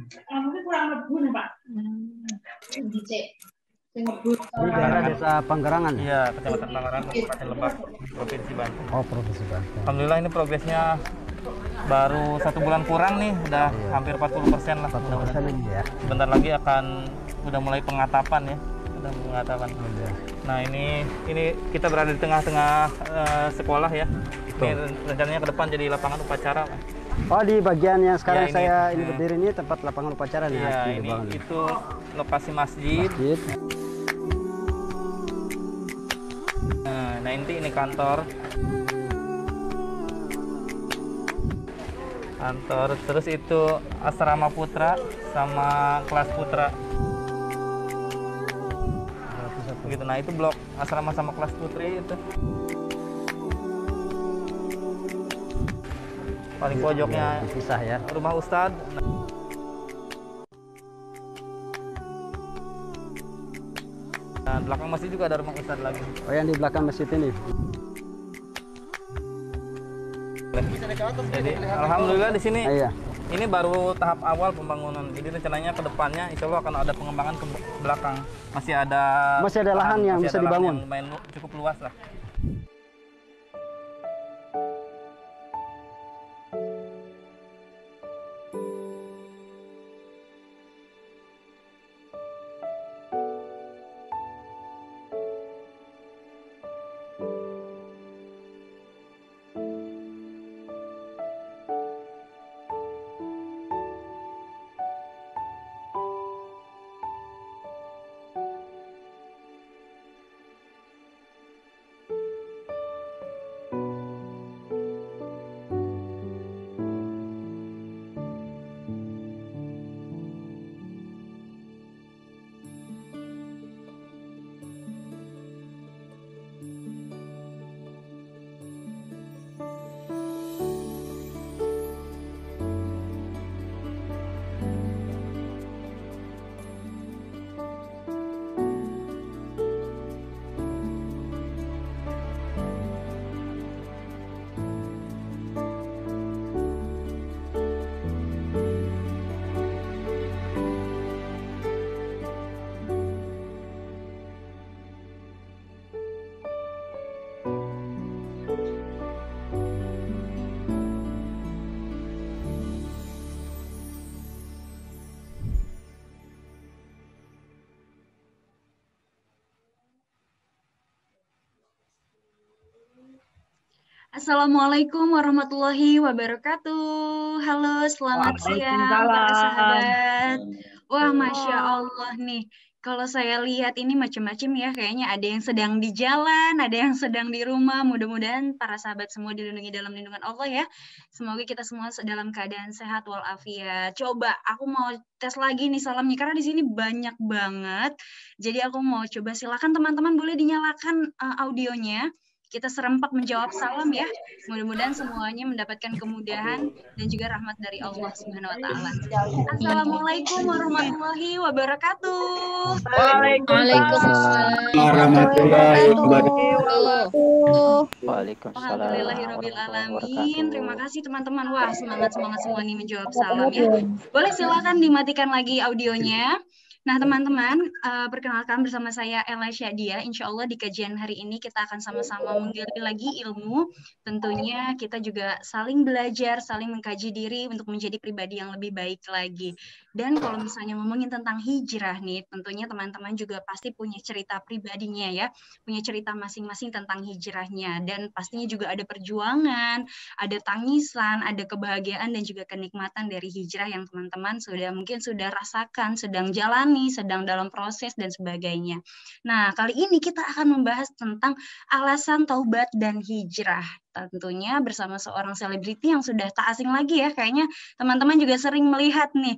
Mungkin kurang lebih nih Pak. Dicek. Ini daerah Desa Panggerangan. Iya, Kecamatan Panggerangan, Kabupaten Lebak, Provinsi Banten. Oh, Provinsi Banten. Alhamdulillah ini progresnya baru 1 bulan kurang nih, udah hampir 40% lah. 40% ini ya. Sebentar lagi udah mulai pengatapan ya, udah pengatapan. Nah ini kita berada di tengah-tengah sekolah ya. Ini rencananya ke depan jadi lapangan upacara. Oh, di bagian yang sekarang Ya, saya ini berdiri ini tempat lapangan upacara nih. Iya, ini itu lokasi masjid. Nah ini kantor. Terus itu asrama putra sama kelas putra. Gitu. Nah itu blok asrama sama kelas putri itu. Paling pojoknya dipisah ya. Rumah Ustadz. Nah, belakang masjid juga ada rumah Ustadz lagi. Oh, yang di belakang masjid ini. Jadi alhamdulillah di sini Iya. ini baru tahap awal pembangunan. Jadi rencananya ke depannya insya Allah akan ada pengembangan ke belakang. Masih ada lahan yang bisa dibangun. Yang lumayan cukup luas lah. Assalamualaikum warahmatullahi wabarakatuh. Halo, selamat siang para sahabat. Wah, Masya Allah nih. Kalau saya lihat ini macam-macam ya, kayaknya ada yang sedang di jalan, ada yang sedang di rumah. Mudah-mudahan para sahabat semua dilindungi dalam lindungan Allah ya. Semoga kita semua dalam keadaan sehat walafiat. Coba aku mau tes lagi nih salamnya, karena di sini banyak banget. Jadi aku mau coba, silakan teman-teman boleh dinyalakan audionya. Kita serempak menjawab salam ya. Mudah-mudahan semuanya mendapatkan kemudahan dan juga rahmat dari Allah Subhanahu wa taala. Assalamualaikum warahmatullahi wabarakatuh. Waalaikumsalam warahmatullahi wabarakatuh. Alhamdulillahirabbil alamin. Terima kasih teman-teman. Wah, semangat semua nih menjawab salam ya. Boleh silakan dimatikan lagi audionya. Nah teman-teman, perkenalkan bersama saya Ella Syadia. Insya Allah di kajian hari ini kita akan sama-sama menggali lagi ilmu. Tentunya kita juga saling belajar, saling mengkaji diri untuk menjadi pribadi yang lebih baik lagi. Dan kalau misalnya ngomongin tentang hijrah nih, tentunya teman-teman juga pasti punya cerita pribadinya ya, punya cerita masing-masing tentang hijrahnya. Dan pastinya juga ada perjuangan, ada tangisan, ada kebahagiaan dan juga kenikmatan dari hijrah yang teman-teman mungkin sudah rasakan, sedang jalani, sedang dalam proses dan sebagainya. Nah, kali ini kita akan membahas tentang alasan taubat dan hijrah. Tentunya bersama seorang selebriti yang sudah tak asing lagi ya. Kayaknya teman-teman juga sering melihat nih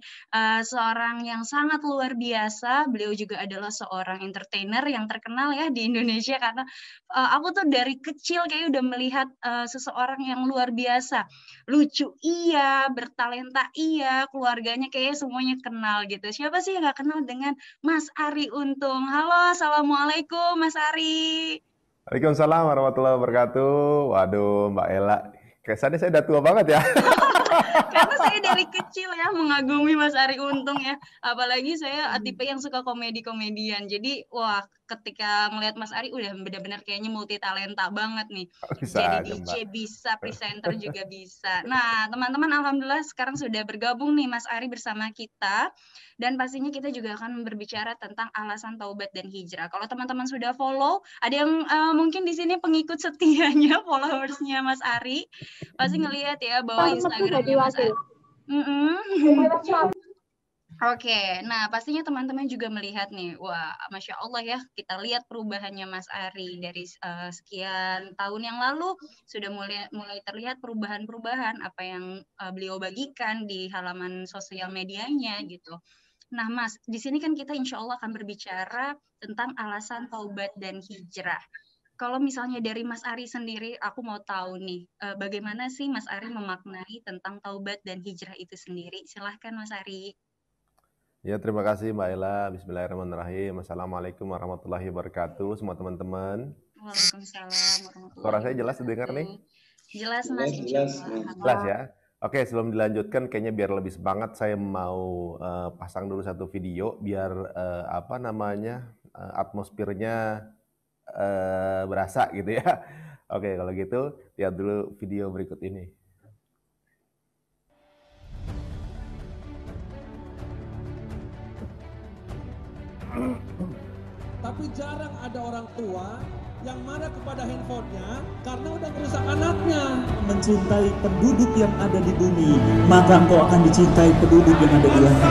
seorang yang sangat luar biasa. Beliau juga adalah seorang entertainer yang terkenal ya di Indonesia, karena aku tuh dari kecil kayak udah melihat seseorang yang luar biasa. Lucu iya, bertalenta iya, keluarganya kayak semuanya kenal gitu. Siapa sih yang gak kenal dengan Mas Arie Untung? Halo, assalamualaikum Mas Arie. Waalaikumsalam warahmatullahi wabarakatuh. Waduh, Mbak Ella, kesannya saya udah tua banget ya. Karena saya dari kecil ya mengagumi Mas Arie Untung ya. Apalagi saya tipe yang suka komedi-komedian. Jadi wah ketika ngelihat Mas Arie udah benar-benar kayaknya multi talenta banget nih. Bisa Jadi aja, DJ Mbak. bisa, presenter juga bisa. Nah, teman-teman alhamdulillah sekarang sudah bergabung nih Mas Arie bersama kita. Dan pastinya kita juga akan berbicara tentang alasan taubat dan hijrah. Kalau teman-teman sudah follow, ada yang mungkin di sini pengikut setianya, followersnya Mas Arie, pasti ngelihat ya bahwa Instagramnya Mas Arie. Oke, nah pastinya teman-teman juga melihat nih, wah Masya Allah ya, kita lihat perubahannya Mas Arie dari sekian tahun yang lalu, sudah mulai terlihat perubahan-perubahan apa yang beliau bagikan di halaman sosial medianya gitu. Nah Mas, di sini kan kita insya Allah akan berbicara tentang alasan taubat dan hijrah. Kalau misalnya dari Mas Arie sendiri, aku mau tahu nih, bagaimana sih Mas Arie memaknai tentang taubat dan hijrah itu sendiri? Silahkan Mas Arie. Ya, terima kasih Mbak Ella. Bismillahirrahmanirrahim. Assalamualaikum warahmatullahi wabarakatuh semua teman-teman. Waalaikumsalam warahmatullahi Suara saya jelas didengar nih? Jelas Mas, insya Allah. Jelas ya? Oke, sebelum dilanjutkan kayaknya biar lebih semangat saya mau pasang dulu satu video biar atmosfernya berasa gitu ya. Oke, kalau gitu lihat dulu video berikut ini. Tapi jarang ada orang tua yang marah kepada handphonenya karena udah merusak anaknya. Mencintai penduduk yang ada di bumi, maka engkau akan dicintai penduduk yang ada di langit.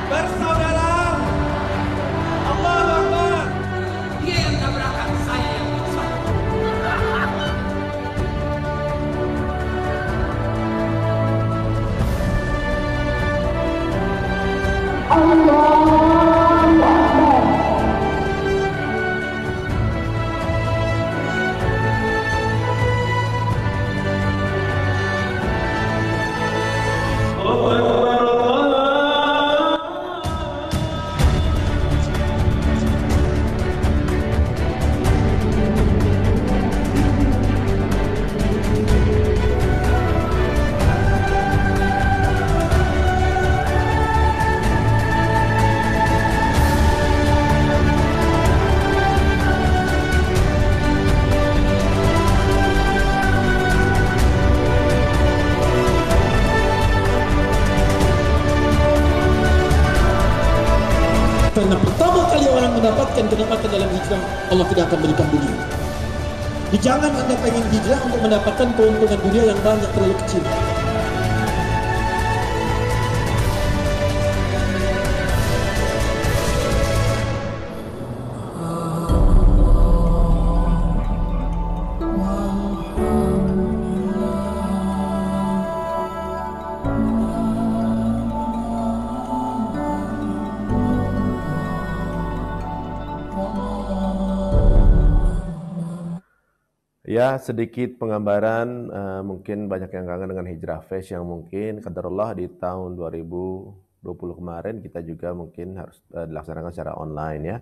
Bersaudara, Allahu Akbar. Dia yang tabrakan, saya yang bisa. Karena pertama kali orang mendapatkan kenikmatan dalam hijrah, Allah tidak akan berikan dunia. Jangan Anda pengen hijrah untuk mendapatkan keuntungan dunia yang banyak, terlalu kecil. Ya, sedikit penggambaran, mungkin banyak yang kangen dengan Hijrah Fest yang mungkin qadarullah di tahun 2020 kemarin kita juga mungkin harus dilaksanakan secara online ya.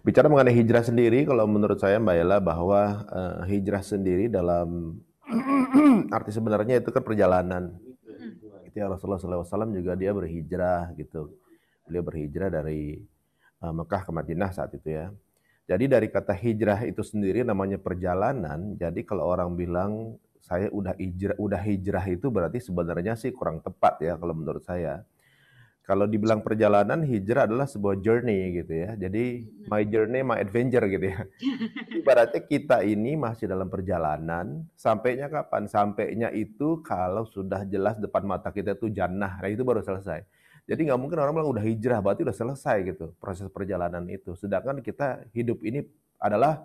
Bicara mengenai hijrah sendiri, kalau menurut saya Mbak Ella bahwa hijrah sendiri dalam arti sebenarnya itu kan perjalanan. Itu ya Rasulullah SAW juga dia berhijrah gitu. Beliau berhijrah dari Mekah ke Madinah saat itu ya. Jadi dari kata hijrah itu sendiri namanya perjalanan. Jadi kalau orang bilang saya udah hijrah itu berarti sebenarnya sih kurang tepat ya kalau menurut saya. Kalau dibilang perjalanan, hijrah adalah sebuah journey gitu ya. Jadi my journey, my adventure gitu ya. Ibaratnya kita ini masih dalam perjalanan, sampainya kapan? Sampainya itu kalau sudah jelas depan mata kita itu jannah. Nah itu baru selesai. Jadi nggak mungkin orang bilang udah hijrah, berarti udah selesai gitu proses perjalanan itu. Sedangkan kita hidup ini adalah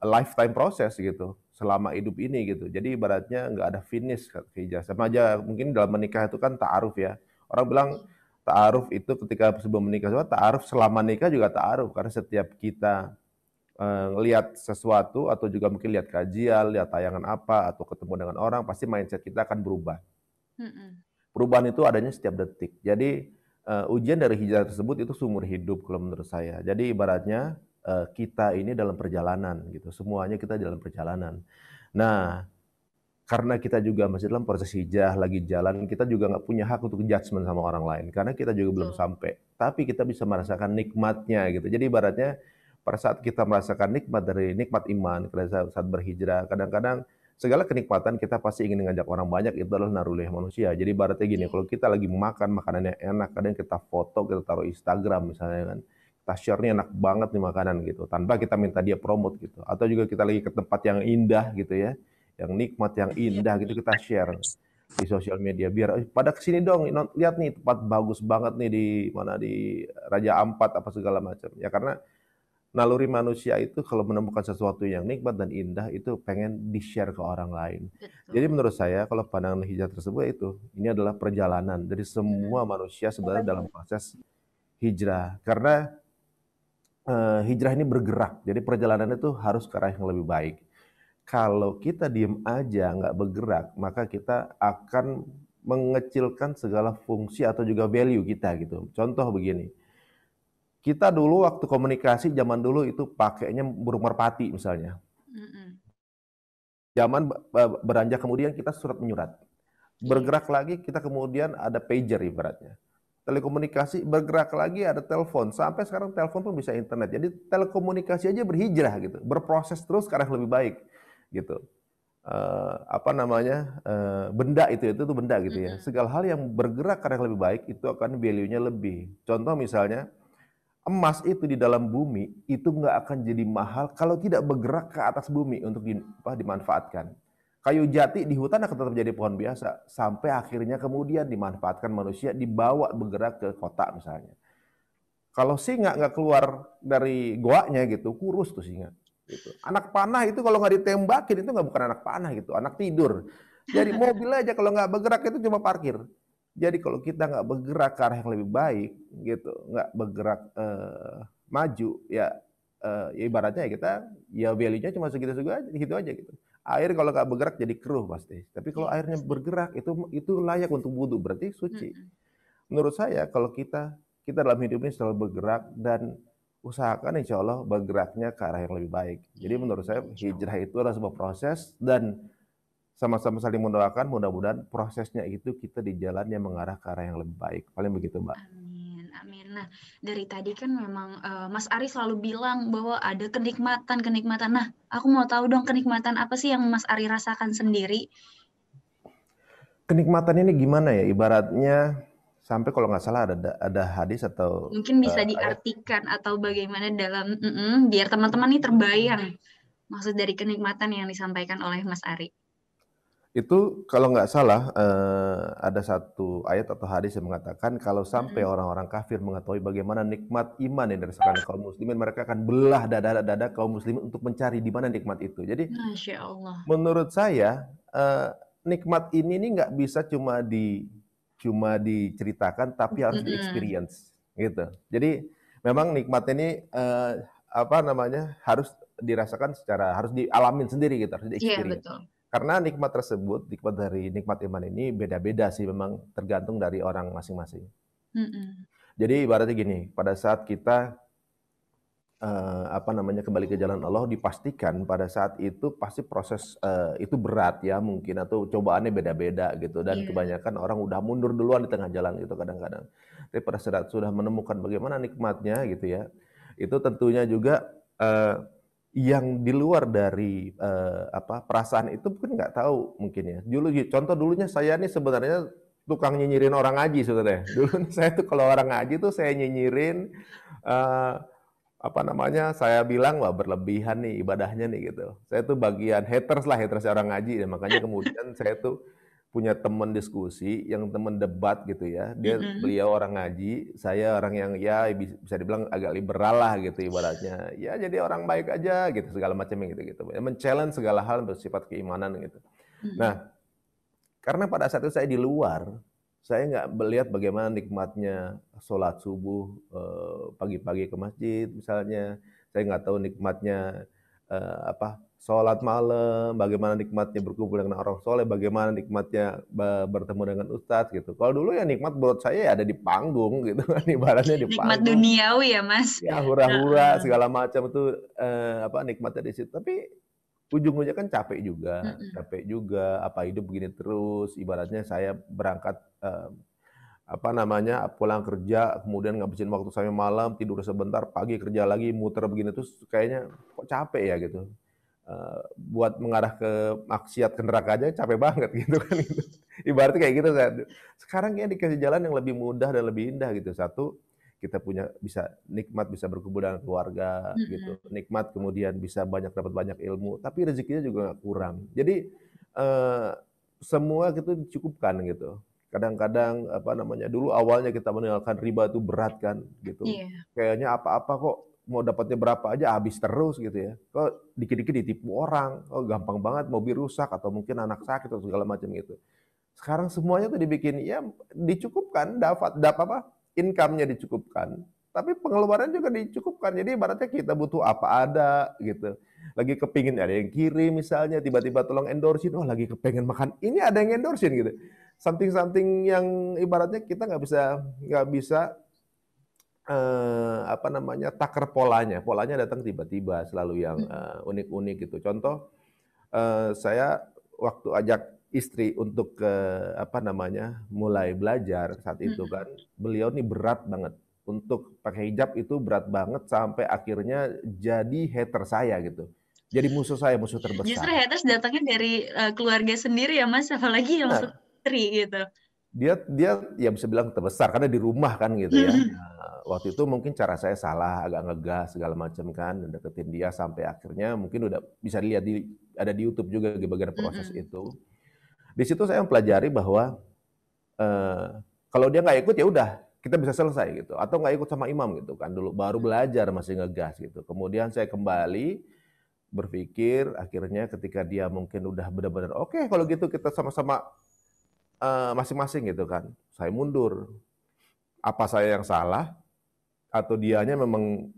lifetime proses gitu, selama hidup ini gitu. Jadi ibaratnya nggak ada finish hijrah. Sama aja mungkin dalam menikah itu kan ta'aruf ya. Orang bilang ta'aruf itu ketika sebelum menikah, ta'aruf selama nikah juga ta'aruf. Karena setiap kita lihat sesuatu atau juga mungkin lihat kajian, lihat tayangan apa, atau ketemu dengan orang, pasti mindset kita akan berubah. Perubahan itu adanya setiap detik. Jadi ujian dari hijrah tersebut itu seumur hidup kalau menurut saya. Jadi ibaratnya kita ini dalam perjalanan gitu. Semuanya kita dalam perjalanan. Nah, karena kita juga masih dalam proses hijrah, lagi jalan, kita juga nggak punya hak untuk judgement sama orang lain, karena kita juga belum sampai. Tapi kita bisa merasakan nikmatnya gitu. Jadi ibaratnya pada saat kita merasakan nikmat dari nikmat iman, pada saat berhijrah, kadang-kadang segala kenikmatan kita pasti ingin mengajak orang banyak, itu adalah narulih manusia. Jadi ibaratnya gini, kalau kita lagi makan makanan yang enak, kadang kita foto, kita taruh Instagram misalnya kan, kita share nih enak banget nih makanan gitu, tanpa kita minta dia promote gitu. Atau juga kita lagi ke tempat yang indah gitu ya, yang nikmat, yang indah gitu, kita share di sosial media biar pada kesini dong, lihat nih tempat bagus banget nih di mana, di Raja Ampat apa segala macam ya. Karena naluri manusia itu kalau menemukan sesuatu yang nikmat dan indah itu pengen di-share ke orang lain. Jadi menurut saya kalau pandangan hijrah tersebut itu, ini adalah perjalanan dari semua manusia sebenarnya dalam proses hijrah. Karena hijrah ini bergerak, jadi perjalanan itu harus ke arah yang lebih baik. Kalau kita diem aja nggak bergerak, maka kita akan mengecilkan segala fungsi atau juga value kita gitu. Contoh begini, kita dulu waktu komunikasi zaman dulu itu pakainya burung merpati misalnya. Zaman beranjak kemudian kita surat menyurat. Bergerak lagi kita kemudian ada pager ibaratnya. Telekomunikasi bergerak lagi ada telepon. Sampai sekarang telepon pun bisa internet. Jadi telekomunikasi aja berhijrah gitu. Berproses terus ke arah lebih baik gitu. Benda itu benda gitu ya. Segala hal yang bergerak ke arah lebih baik itu akan value-nya lebih. Contoh misalnya emas itu di dalam bumi itu nggak akan jadi mahal kalau tidak bergerak ke atas bumi untuk dimanfaatkan. Kayu jati di hutan akan tetap jadi pohon biasa sampai akhirnya kemudian dimanfaatkan manusia, dibawa bergerak ke kota misalnya. Kalau singa nggak keluar dari goanya gitu, kurus tuh singa. Gitu. Anak panah itu kalau nggak ditembakin itu nggak bukan anak panah gitu, anak tidur. Jadi mobil aja kalau nggak bergerak itu cuma parkir. Jadi kalau kita nggak bergerak ke arah yang lebih baik, gitu, nggak bergerak maju, ya ibaratnya ya kita, ya value-nya cuma segitu aja gitu. Air kalau nggak bergerak jadi keruh pasti. Tapi kalau airnya bergerak itu layak untuk wudhu, berarti suci. Menurut saya kalau kita dalam hidup ini selalu bergerak dan usahakan insya Allah bergeraknya ke arah yang lebih baik. Jadi menurut saya hijrah itu adalah sebuah proses dan sama-sama saling mendoakan, mudah-mudahan prosesnya itu kita di jalan yang mengarah ke arah yang lebih baik. Paling begitu, Mbak. Amin. Nah, dari tadi kan memang Mas Ari selalu bilang bahwa ada kenikmatan. Nah, aku mau tahu dong kenikmatan apa sih yang Mas Ari rasakan sendiri? Kenikmatan ini gimana ya? Ibaratnya sampai kalau nggak salah ada hadis atau mungkin bisa diartikan atau bagaimana dalam biar teman-teman nih terbayang maksud dari kenikmatan yang disampaikan oleh Mas Ari. Itu kalau nggak salah ada satu ayat atau hadis yang mengatakan kalau sampai orang-orang kafir mengetahui bagaimana nikmat iman yang dirasakan kaum muslimin, mereka akan belah dada kaum muslimin untuk mencari di mana nikmat itu. Jadi Masya Allah. Menurut saya nikmat ini nggak bisa cuma diceritakan, tapi harus di-experience gitu. Jadi memang nikmat ini harus dirasakan harus dialamin sendiri gitu, harus di-experience. Iya, betul. Karena nikmat tersebut, nikmat iman ini beda-beda sih, memang tergantung dari orang masing-masing. Jadi ibaratnya gini, pada saat kita kembali ke jalan Allah, dipastikan pada saat itu pasti proses itu berat ya mungkin, atau cobaannya beda-beda gitu, dan kebanyakan orang udah mundur duluan di tengah jalan gitu kadang-kadang. Tapi pada saat sudah menemukan bagaimana nikmatnya gitu ya, itu tentunya juga yang di luar dari perasaan itu pun nggak tahu mungkin ya. Dulunya saya nih sebenarnya tukang nyinyirin orang ngaji sebenarnya. Dulu saya tuh kalau orang ngaji tuh saya nyinyirin, saya bilang wah berlebihan nih ibadahnya nih gitu. Saya tuh bagian haters orang ngaji, dan makanya kemudian saya tuh punya teman diskusi, yang teman debat gitu ya. Beliau orang ngaji, saya orang yang ya bisa dibilang agak liberal lah gitu ibaratnya. Ya jadi orang baik aja gitu, segala macam gitu. Men-challenge segala hal bersifat keimanan gitu. Nah, karena pada saat itu saya di luar, saya nggak melihat bagaimana nikmatnya sholat subuh pagi-pagi ke masjid misalnya. Saya nggak tahu nikmatnya sholat malam, bagaimana nikmatnya berkumpul dengan orang soleh, bagaimana nikmatnya bertemu dengan ustadz gitu. Kalau dulu ya nikmat menurut saya ya ada di panggung gitu kan, ibaratnya di nikmat panggung. Duniawi ya Mas. Ya hura-hura segala macam itu nikmatnya di situ. Tapi ujung-ujungnya kan capek juga, apa hidup begini terus, ibaratnya saya berangkat pulang kerja, kemudian ngabisin waktu sampai malam, tidur sebentar, pagi kerja lagi, muter begini terus kayaknya kok capek ya gitu. Buat mengarah ke maksiat ke neraka aja capek banget gitu kan gitu. Ibaratnya kayak gitu. Sekarang kayaknya dikasih jalan yang lebih mudah dan lebih indah gitu. Satu, kita bisa nikmat bisa berkumpul dengan keluarga gitu. Nikmat kemudian bisa dapat banyak ilmu, tapi rezekinya juga nggak kurang. Jadi semua gitu dicukupkan gitu. Kadang-kadang dulu awalnya kita meninggalkan riba itu berat kan gitu. Kayaknya apa-apa kok mau dapatnya berapa aja habis terus gitu ya. Kok dikit-dikit ditipu orang, kok gampang banget mobil rusak atau mungkin anak sakit atau segala macam gitu. Sekarang semuanya tuh dibikin ya dicukupkan, income-nya dicukupkan, tapi pengeluaran juga dicukupkan. Jadi ibaratnya kita butuh apa ada gitu. Lagi kepingin ada yang kirim misalnya, tiba-tiba tolong endorsein, lagi kepengen makan ini ada yang endorsein gitu. Something yang ibaratnya kita nggak bisa takar polanya datang tiba-tiba, selalu yang unik-unik gitu. Contoh, saya waktu ajak istri untuk mulai belajar saat itu kan, beliau nih berat banget untuk pakai hijab, itu berat banget sampai akhirnya jadi hater saya gitu, jadi musuh terbesar. Justru haters datangnya dari keluarga sendiri ya Mas, apalagi yang istri gitu. Dia ya bisa bilang terbesar karena di rumah kan gitu ya. Waktu itu mungkin cara saya salah, agak ngegas segala macam kan, dan deketin dia sampai akhirnya mungkin udah bisa dilihat ada di YouTube juga di bagian proses itu. Di situ saya mempelajari bahwa kalau dia nggak ikut ya udah kita bisa selesai gitu, atau nggak ikut sama imam gitu kan. Dulu baru belajar masih ngegas gitu. Kemudian saya kembali berpikir, akhirnya ketika dia mungkin udah benar-benar oke, kalau gitu kita sama-sama masing-masing gitu kan. Saya mundur. Apa saya yang salah atau dianya memang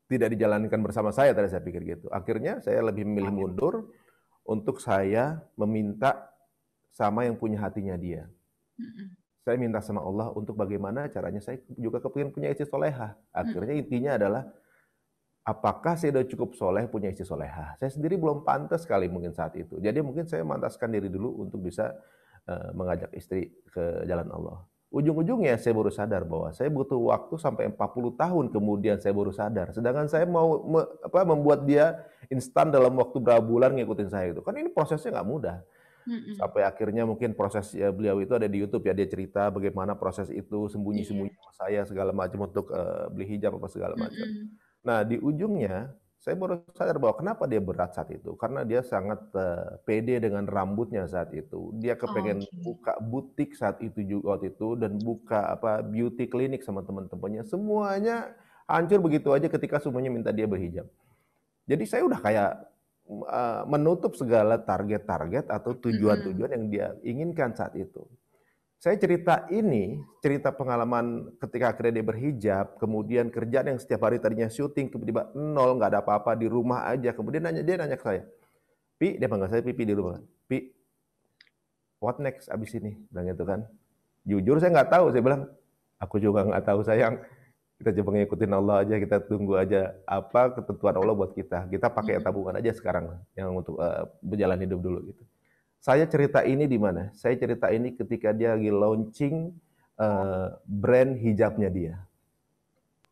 tidak dijalankan bersama saya, tadi saya pikir gitu. Akhirnya saya lebih memilih mundur untuk saya meminta sama yang punya hatinya dia. Saya minta sama Allah untuk bagaimana caranya saya juga kepingin punya istri solehah. Akhirnya intinya adalah apakah saya sudah cukup soleh punya istri solehah. Saya sendiri belum pantas sekali mungkin saat itu. Jadi mungkin saya mantaskan diri dulu untuk bisa mengajak istri ke jalan Allah. Ujung-ujungnya saya baru sadar bahwa saya butuh waktu sampai 40 tahun kemudian saya baru sadar. Sedangkan saya mau membuat dia instan dalam waktu berapa bulan ngikutin saya itu. Kan ini prosesnya nggak mudah. Sampai akhirnya mungkin proses beliau itu ada di YouTube ya, dia cerita bagaimana proses itu sembunyi-sembunyi sama saya segala macam untuk beli hijab apa segala macam. Nah di ujungnya saya baru sadar bahwa kenapa dia berat saat itu, karena dia sangat pede dengan rambutnya saat itu. Dia kepengen buka butik saat itu juga waktu itu, dan buka beauty clinic sama teman-temannya. Semuanya hancur begitu aja ketika semuanya minta dia berhijab. Jadi saya udah kayak menutup segala target-target atau tujuan-tujuan yang dia inginkan saat itu. Saya cerita pengalaman ketika akhirnya dia berhijab, kemudian kerjaan yang setiap hari tadinya syuting, tiba-tiba nol, nggak ada apa-apa, di rumah aja. Kemudian dia nanya ke saya, Pi, dia panggil saya Pipi di rumah, Pi, what next abis ini? Bilang gitu kan. Jujur saya nggak tahu, saya bilang, aku juga nggak tahu sayang. Kita coba ngikutin Allah aja, kita tunggu aja apa ketentuan Allah buat kita. Kita pakai tabungan aja sekarang yang untuk berjalan hidup dulu gitu. Saya cerita ini di mana? Saya cerita ini ketika dia lagi launching brand hijabnya dia.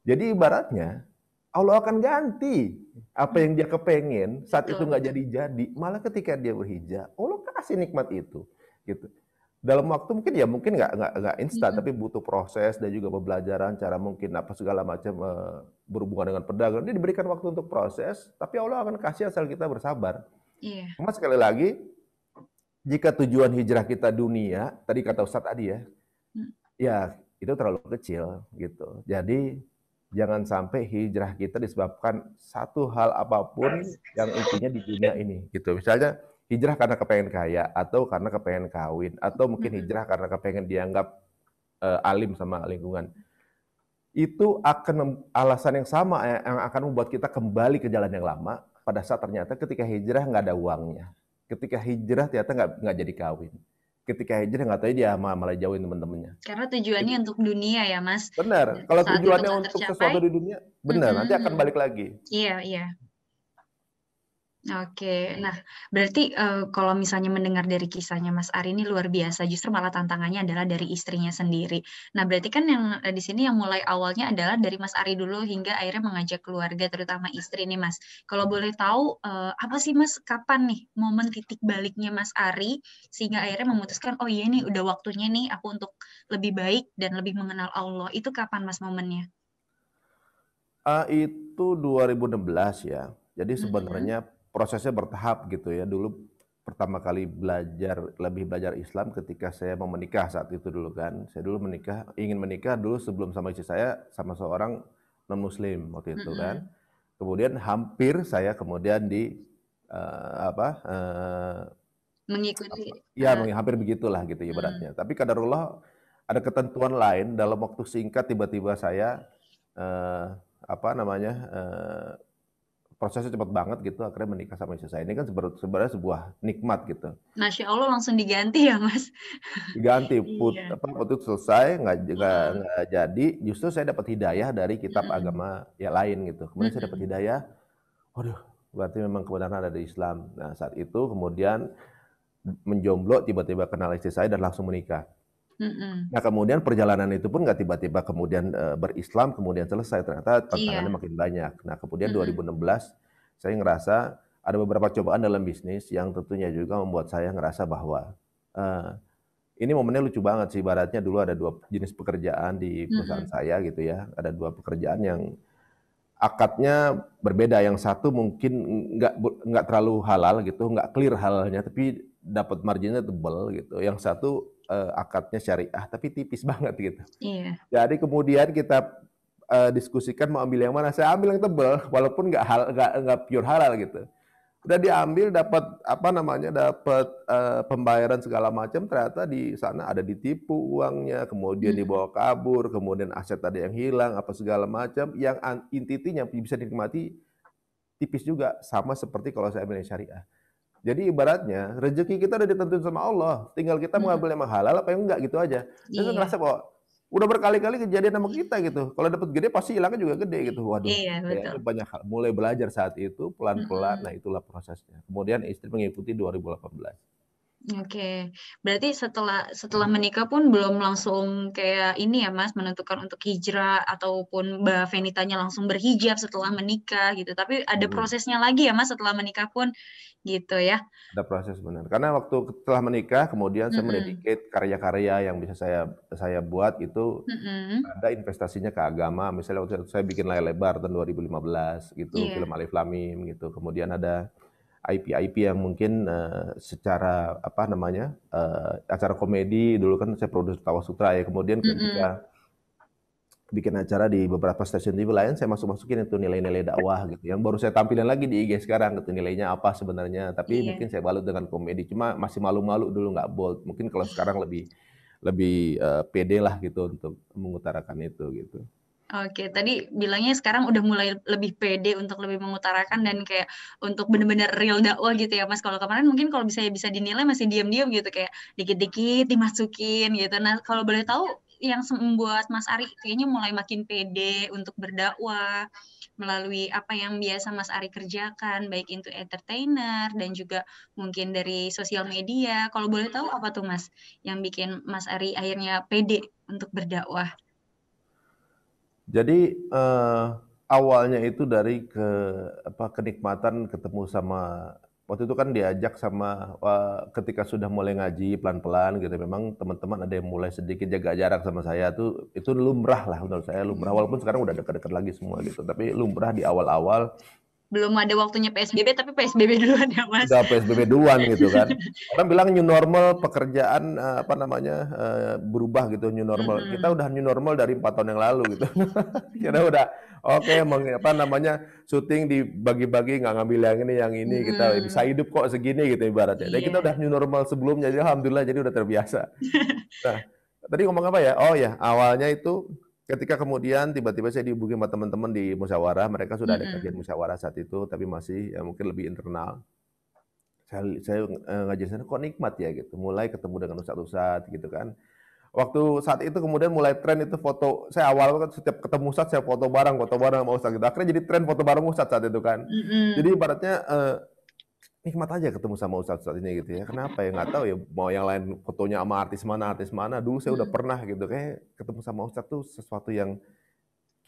Jadi ibaratnya Allah akan ganti apa yang dia kepengen saat itu nggak jadi. Malah ketika dia berhijab, Allah kasih nikmat itu, gitu. Dalam waktu mungkin nggak instan, tapi butuh proses dan juga pembelajaran cara mungkin apa segala macam berhubungan dengan perdagangan. Dia diberikan waktu untuk proses, tapi Allah akan kasih asal kita bersabar. Cuma sekali lagi, jika tujuan hijrah kita dunia, tadi kata Ustadz tadi ya itu terlalu kecil gitu. Jadi jangan sampai hijrah kita disebabkan satu hal apapun yang intinya di dunia ini gitu. Misalnya hijrah karena kepengen kaya, atau karena kepengen kawin, atau mungkin hijrah karena kepengen dianggap alim sama lingkungan. Itu akan alasan yang sama yang akan membuat kita kembali ke jalan yang lama pada saat ternyata ketika hijrah nggak ada uangnya. Ketika hijrah ternyata nggak jadi kawin. Ketika hijrah nggak tahu dia malah jauhin teman-temannya. Karena tujuannya untuk dunia ya Mas. Benar. Kalau tujuannya untuk sesuatu di dunia, benar nanti akan balik lagi. Iya. Oke, nah berarti kalau misalnya mendengar dari kisahnya Mas Ari ini luar biasa, justru malah tantangannya adalah dari istrinya sendiri. Nah berarti kan yang di sini yang mulai awalnya adalah dari Mas Ari dulu hingga akhirnya mengajak keluarga, terutama istri nih Mas. Kalau boleh tahu apa sih Mas, kapan nih momen titik baliknya Mas Ari sehingga akhirnya memutuskan, oh iya nih udah waktunya nih aku untuk lebih baik dan lebih mengenal Allah. Itu kapan Mas momennya? Itu 2016 ya. Jadi sebenarnya prosesnya bertahap gitu ya. Dulu pertama kali lebih belajar Islam ketika saya mau menikah saat itu dulu kan. Saya dulu ingin menikah dulu sebelum sama istri saya sama seorang non-muslim waktu itu kan. Kemudian hampir saya kemudian Mengikuti. Ya hampir begitulah gitu ibaratnya. Tapi qadarullah ada ketentuan lain dalam waktu singkat tiba-tiba saya prosesnya cepat banget gitu, akhirnya menikah sama istri saya. Ini kan sebenarnya sebuah nikmat gitu. Masya Allah langsung diganti ya Mas? Diganti, waktu itu selesai, nggak jadi, justru saya dapat hidayah dari kitab agama yang lain gitu. Kemudian saya dapat hidayah, waduh, berarti memang kebenaran ada di Islam. Nah saat itu kemudian menjomblo, tiba-tiba kenal istri saya dan langsung menikah. Nah kemudian perjalanan itu pun nggak tiba-tiba kemudian berislam kemudian selesai, ternyata tantangannya makin banyak. Nah kemudian 2016 saya ngerasa ada beberapa cobaan dalam bisnis yang tentunya juga membuat saya ngerasa bahwa ini momennya lucu banget sih, ibaratnya dulu ada 2 jenis pekerjaan di perusahaan saya gitu ya, ada 2 pekerjaan yang akadnya berbeda. Yang satu mungkin nggak terlalu halal gitu, nggak clear halalnya, tapi dapat marginnya tebal gitu. Yang satu akadnya syariah tapi tipis banget gitu. Iya. Jadi kemudian kita diskusikan mau ambil yang mana. Saya ambil yang tebal walaupun nggak pure halal gitu. Udah diambil, dapat pembayaran segala macam, ternyata di sana ada ditipu uangnya, kemudian dibawa kabur, kemudian aset ada yang hilang, apa segala macam. Yang intinya bisa dinikmati tipis juga, sama seperti kalau saya ambil yang syariah. Jadi ibaratnya rezeki kita udah ditentuin sama Allah, tinggal kita mengambil yang halal apa yang enggak gitu aja. Saya ngerasa bahwa udah berkali-kali kejadian sama kita gitu. Kalau dapat gede pasti hilangnya juga gede gitu. Waduh, kayaknya banyak hal. Mulai belajar saat itu pelan-pelan. Nah itulah prosesnya. Kemudian istri mengikuti 2018. Oke, berarti setelah menikah pun belum langsung kayak ini ya Mas, menentukan untuk hijrah ataupun Mbak Venitanya langsung berhijab setelah menikah gitu. Tapi ada prosesnya lagi ya Mas setelah menikah pun gitu ya. Ada proses benar. Karena waktu setelah menikah kemudian saya mendedicate karya-karya yang bisa saya buat itu ada investasinya ke agama. Misalnya waktu saya bikin layar lebar tahun 2015 gitu, film Alif Lam Mim gitu. Kemudian ada IP yang mungkin secara acara komedi dulu kan saya produser Tawa Sutra ya, kemudian ketika bikin acara di beberapa stasiun TV lain saya masukin itu nilai-nilai dakwah gitu yang baru saya tampilin lagi di IG sekarang gitu, nilainya apa sebenarnya, tapi mungkin saya balut dengan komedi, cuma masih malu-malu dulu, nggak bold. Mungkin kalau sekarang lebih pede lah gitu untuk mengutarakan itu gitu. Oke, tadi bilangnya sekarang udah mulai lebih pede untuk lebih mengutarakan dan kayak untuk benar-benar real dakwah gitu ya Mas. Kalau kemarin mungkin kalau bisa dinilai masih diam-diam gitu, kayak dikit-dikit dimasukin gitu. Nah kalau boleh tahu yang membuat Mas Ari kayaknya mulai makin pede untuk berdakwah melalui apa yang biasa Mas Ari kerjakan, baik itu entertainer dan juga mungkin dari sosial media. Kalau boleh tahu apa tuh Mas yang bikin Mas Ari akhirnya pede untuk berdakwah? Jadi awalnya itu dari kenikmatan ketemu sama, waktu itu kan diajak sama ketika sudah mulai ngaji pelan-pelan gitu, memang teman-teman ada yang mulai sedikit jaga jarak sama saya, itu lumrah lah menurut saya, lumrah, walaupun sekarang udah dekat-dekat lagi semua gitu, tapi lumrah di awal-awal. Belum ada waktunya PSBB, tapi PSBB duluan ya Mas. Udah PSBB duluan gitu kan. Orang bilang new normal, pekerjaan berubah gitu, new normal. Kita udah new normal dari 4 tahun yang lalu gitu. Kita udah syuting dibagi-bagi, nggak ngambil yang ini, kita bisa hidup kok segini gitu ibaratnya. Dan kita udah new normal sebelumnya, jadi alhamdulillah jadi udah terbiasa. Nah, tadi ngomong apa ya? Oh ya, awalnya itu ketika kemudian tiba-tiba saya dihubungi sama teman-teman di musyawarah, mereka sudah ada kajian musyawarah saat itu, tapi masih ya mungkin lebih internal. Saya ngajar sana kok nikmat ya gitu, mulai ketemu dengan ustadz-ustadz gitu kan. Waktu saat itu kemudian mulai tren itu foto, saya awal kan setiap ketemu ustadz saya foto bareng sama ustadz gitu. Akhirnya jadi tren foto bareng ustadz saat itu kan. Jadi ibaratnya nikmat aja ketemu sama ustadz ini gitu ya. Kenapa ya? Nggak tahu ya, mau yang lain fotonya sama artis mana. Dulu saya udah pernah gitu, kayak ketemu sama ustadz tuh sesuatu yang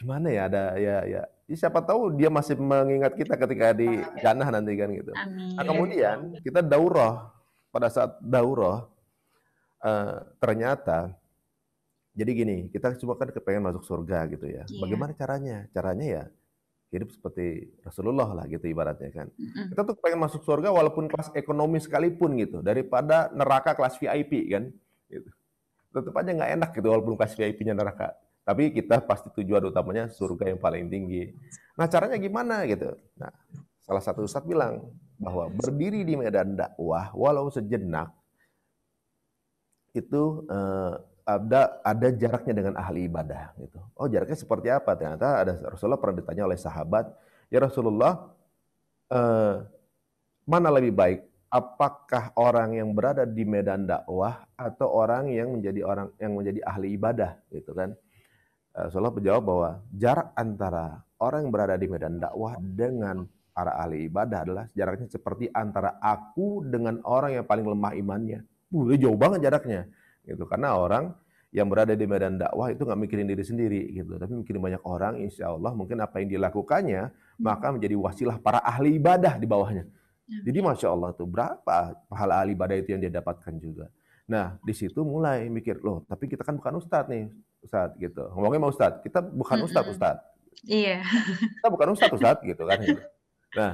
gimana ya, ada ya siapa tahu dia masih mengingat kita ketika di jannah nanti kan gitu. Amin. Nah, kemudian kita daurah, pada saat daurah ternyata jadi gini, kita semua kan kepengen masuk surga gitu ya. Bagaimana caranya? Caranya ya hidup seperti Rasulullah lah gitu ibaratnya kan. Kita tuh pengen masuk surga walaupun kelas ekonomi sekalipun gitu, daripada neraka kelas VIP kan. Gitu. Tetap aja nggak enak gitu walaupun kelas VIP-nya neraka. Tapi kita pasti tujuan utamanya surga yang paling tinggi. Nah caranya gimana gitu? Nah salah satu ustadz bilang bahwa berdiri di medan dakwah walau sejenak itu ada jaraknya dengan ahli ibadah gitu. Oh jaraknya seperti apa? Ternyata ada Rasulullah pernah ditanya oleh sahabat, ya Rasulullah, mana lebih baik? Apakah orang yang berada di medan dakwah atau orang yang menjadi ahli ibadah gitu kan? Rasulullah menjawab bahwa jarak antara orang yang berada di medan dakwah dengan para ahli ibadah adalah jaraknya seperti antara aku dengan orang yang paling lemah imannya. Jauh banget jaraknya. Gitu. Karena orang yang berada di medan dakwah itu nggak mikirin diri sendiri gitu, tapi mikirin banyak orang. Insya Allah mungkin apa yang dilakukannya maka menjadi wasilah para ahli ibadah di bawahnya. Jadi masya Allah tuh berapa pahala ahli ibadah itu yang dia dapatkan juga. Nah di situ mulai mikir loh, tapi kita kan bukan ustadz nih, ustadz gitu. Ngomongnya mau ustadz, kita bukan ustadz. Iya. Kita bukan ustadz gitu kan. Nah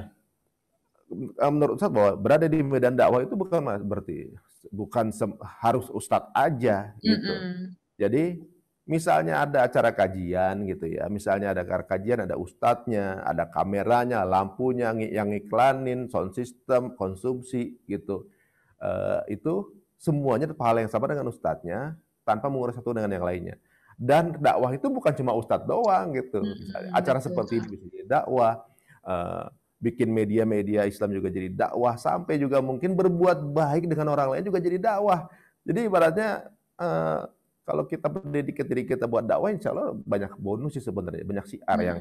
menurut Ustadz bahwa berada di medan dakwah itu bukan berarti harus ustadz aja gitu. Jadi misalnya ada acara kajian gitu ya, misalnya ada kajian, ada ustadznya, ada kameranya, lampunya, yang iklanin, sound system, konsumsi gitu. Itu semuanya pahala yang sama dengan ustadznya tanpa mengurus satu dengan yang lainnya. Dan dakwah itu bukan cuma ustadz doang gitu. Misalnya, acara seperti ini bisa jadi dakwah. Bikin media-media Islam juga jadi dakwah, sampai juga mungkin berbuat baik dengan orang lain juga jadi dakwah. Jadi ibaratnya kalau kita mendidik diri kita buat dakwah, insya Allah banyak bonus sih sebenarnya, banyak syiar yang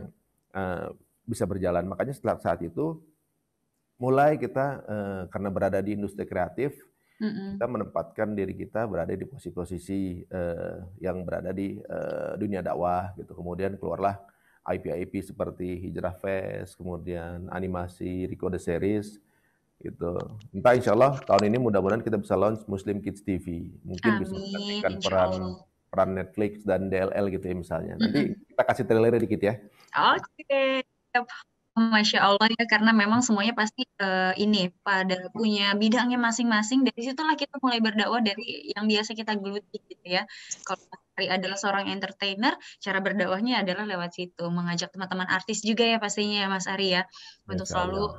bisa berjalan. Makanya setelah saat itu mulai kita karena berada di industri kreatif, kita menempatkan diri kita berada di posisi-posisi yang berada di dunia dakwah gitu. Kemudian keluarlah IP seperti Hijrah Fest, kemudian animasi Rico the Series gitu. Entah insya Allah tahun ini mudah-mudahan kita bisa launch Muslim Kids TV. Mungkin bisa menggantikan peran Netflix dan DLL gitu ya misalnya. Nanti kita kasih trailer dikit ya. Oke. Masya Allah ya, karena memang semuanya pasti ini pada punya bidangnya masing-masing. Dari situlah kita mulai berdakwah dari yang biasa kita geluti gitu ya. Kalau Mas Ari adalah seorang entertainer, cara berdakwahnya adalah lewat situ, mengajak teman-teman artis juga ya pastinya ya Mas Ari ya, untuk selalu